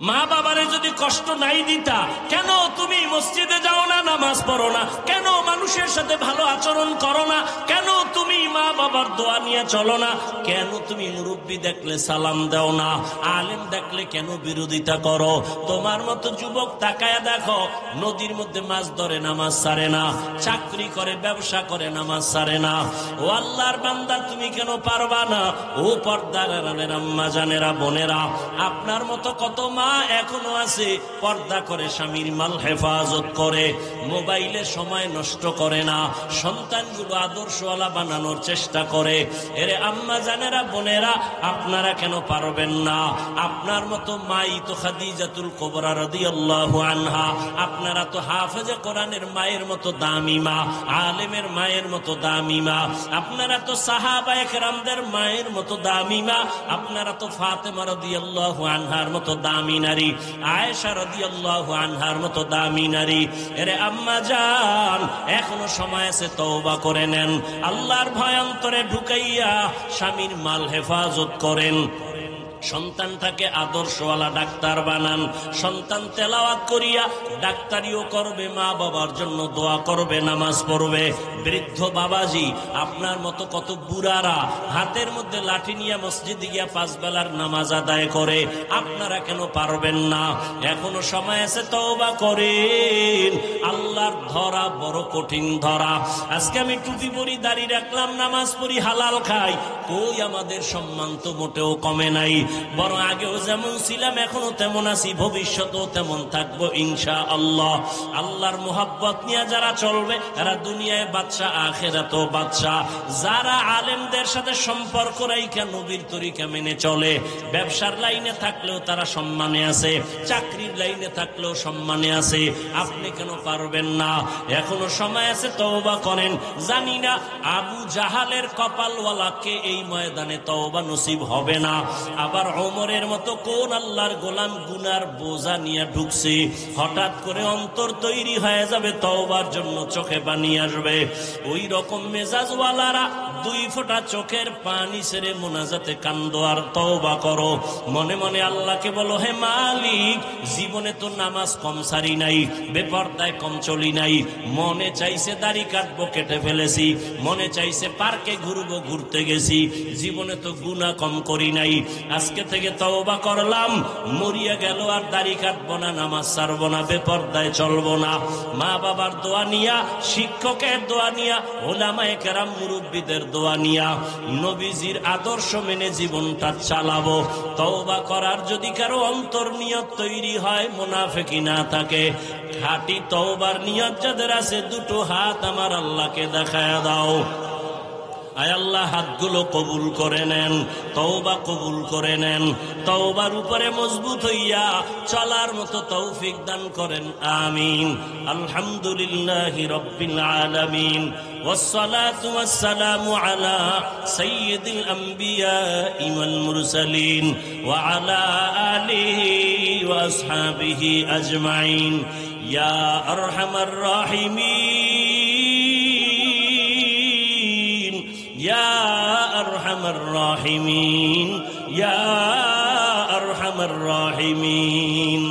মা বাবারে যদি কষ্ট নাই দিতা, কেন তুমি মসজিদে যাও না, নামাজ পড়ো না? কেন মানুষের সাথে ভালো আচরণ করো না? কেন তুমি মা বাবা বাবার দোয়া নিয়ে চলো না? কেন তুমি মুরব্বী দেখলে সালাম দাও না? আলেম দেখলে কেন বিরোধিতা করো? তোমার মতো যুবক তাকায়া দেখো, নদীর মধ্যে মাছ ধরে নামাজ ছাড়ে না, চাকরি করে ব্যবসা করে নামাজ ছাড়ে না। ও আল্লাহর বান্দা, তুমি কেন পারবা না? ও পর্দার আড়ালের আম্মা জানেরা, বোনেরা, আপনার মতো কত মা এখনো আছে পর্দা করে স্বামীর মাল হেফাজত করে, মোবাইলে সময় নষ্ট করে না, সন্তানগুলো আদর্শওয়ালা বানানোর চেষ্টা করে। এরে আম্মা জানেরা, বোনেরা, আপনারা কেন পারবেন না? আপনার মতো মাই তো খাদিজাতুল কুবরা রাদিয়াল্লাহু আনহা, আপনারা তো হাফেজে কোরআনের মায়ের মতো দামি মা, আলেমের মায়ের মতো দামি মা, আপনারা তো সাহাবায়ে কেরামদের মায়ের মতো দামি মা, আপনারা তো ফাতেমা রাদিয়াল্লাহু আনহার মতো দামি নারী, আয়েশা রাদিয়াল্লাহু আনহার মতো দামি নারী। এরে আম্মা জান, এখনো সময় আছে, তওবা করে নেন, আল্লাহর ভয় অন্তরে ঢুকাইয়া স্বামীর মাল হেফাজত করেন। সন্তানটাকে আদর্শওয়ালা ডাক্তার বানান। সন্তান তেলাওয়াত করিয়া ডাক্তারিও করবে, মা বাবার জন্য দোয়া করবে, নামাজ পড়বে। বৃদ্ধ বাবাজি, আপনার মতো কত বুড়ারা হাতের মধ্যে লাঠি নিয়ে মসজিদে গিয়া 5 বেলার নামাজ আদায় করে, আপনারা কেন পারবেন না? এখনো সময় আছে, তওবা করেন। আল্লাহর ধরা বড় কঠিন ধরা। আজকে আমি টুপি পরি, দাড়ি রাখলাম, নামাজ পড়ি, হালাল খাই, কই আমাদের সম্মান তো মোটেও কমে নাই, বরং আগেও যেমন ছিলাম এখনো তেমন আছি, ভবিষ্যতেও তেমন থাকবো ইনশাআল্লাহ। আল্লাহর মুহাব্বত নিয়ে যারা চলবে এরা দুনিয়ায় বাদশা, আখিরাতেও বাদশা। যারা আলেমদের সাথে সম্পর্ক রাইখা নবীর তরিকা মেনে চলে, ব্যবসার লাইনে থাকলেও তারা সম্মানে আছে, চাকরির লাইনে থাকলেও সম্মানে আছে, আপনি কেন পারবেন না? এখনো সময় আছে, তওবা করেন। জানি না আবু জাহালের কপালওয়ালাকে এই ময়দানে তওবা নসিব হবে না, আবার ওমরের মতো কোন আল্লাহর গোলাম গুনার বোঝা নিয়ে ঢুকছে, হঠাৎ করে অন্তর তৈরি হয়ে যাবে তওবার জন্য, চোখে পানি আসবে। ওই রকম মেজাজওয়ালারা 2 ফোঁটা চোখের পানি ছেড়ে মোনাজাতে কান্দো আর তওবা করো। মনে মনে আল্লাহকে বলো, হে মালিক, জীবনে তো নামাজ কম সারি নাই, বেপরদায় কম চলি নাই, মনে চাইছে দাড়ি কাটবো, কেটে ফেলেছি, মনে চাইছে পার্কে ঘুরবো, ঘুরতে গেছি, জীবনে তো গুনাহ কম করি নাই। আজকে থেকে তওবা করলাম, মরিয়া গেল আর দাড়ি কাটবো না, নামাজ ছাড়বো না, বেপরদায় চলবো না। মা বাবার দোয়া নিয়া, শিক্ষকের দোয়া নিয়া, ওলামায়ে কেরাম মুরব্বীদের দোয়া নিয়া, নবীজির আদর্শ মেনে জীবনটা চালাবো। তওবা করার যদি কারো অন্তর নিয়ত তৈরি হয়, মুনাফিকি না থাকে, খাঁটি তওবার নিয়ত যাদের আছে, 2 হাত আমার আল্লাহকে দেখায়া দাও। আয় আল্লাহ, হাতগুলো কবুল করে নেন, তওবা কবুল করে নেন, তওবার উপরে মজবুত হইয়া চলার মতো তৌফিক দান করেন, আমিন। আলহামদুলিল্লাহি রাব্বিল আলামিন, ওয়াসসালাতু ওয়াসসালামু আলা সাইয়্যিদিল আমবিয়াই ওয়াল মুরসালিন ওয়া আলা আলিহি ওয়া আসহাবিহি আজমাইন। ইয়া আরহামার রাহিমিন, ইয়া আরহামার রাহিমিন, ইয়া আরহামার রাহিমিন।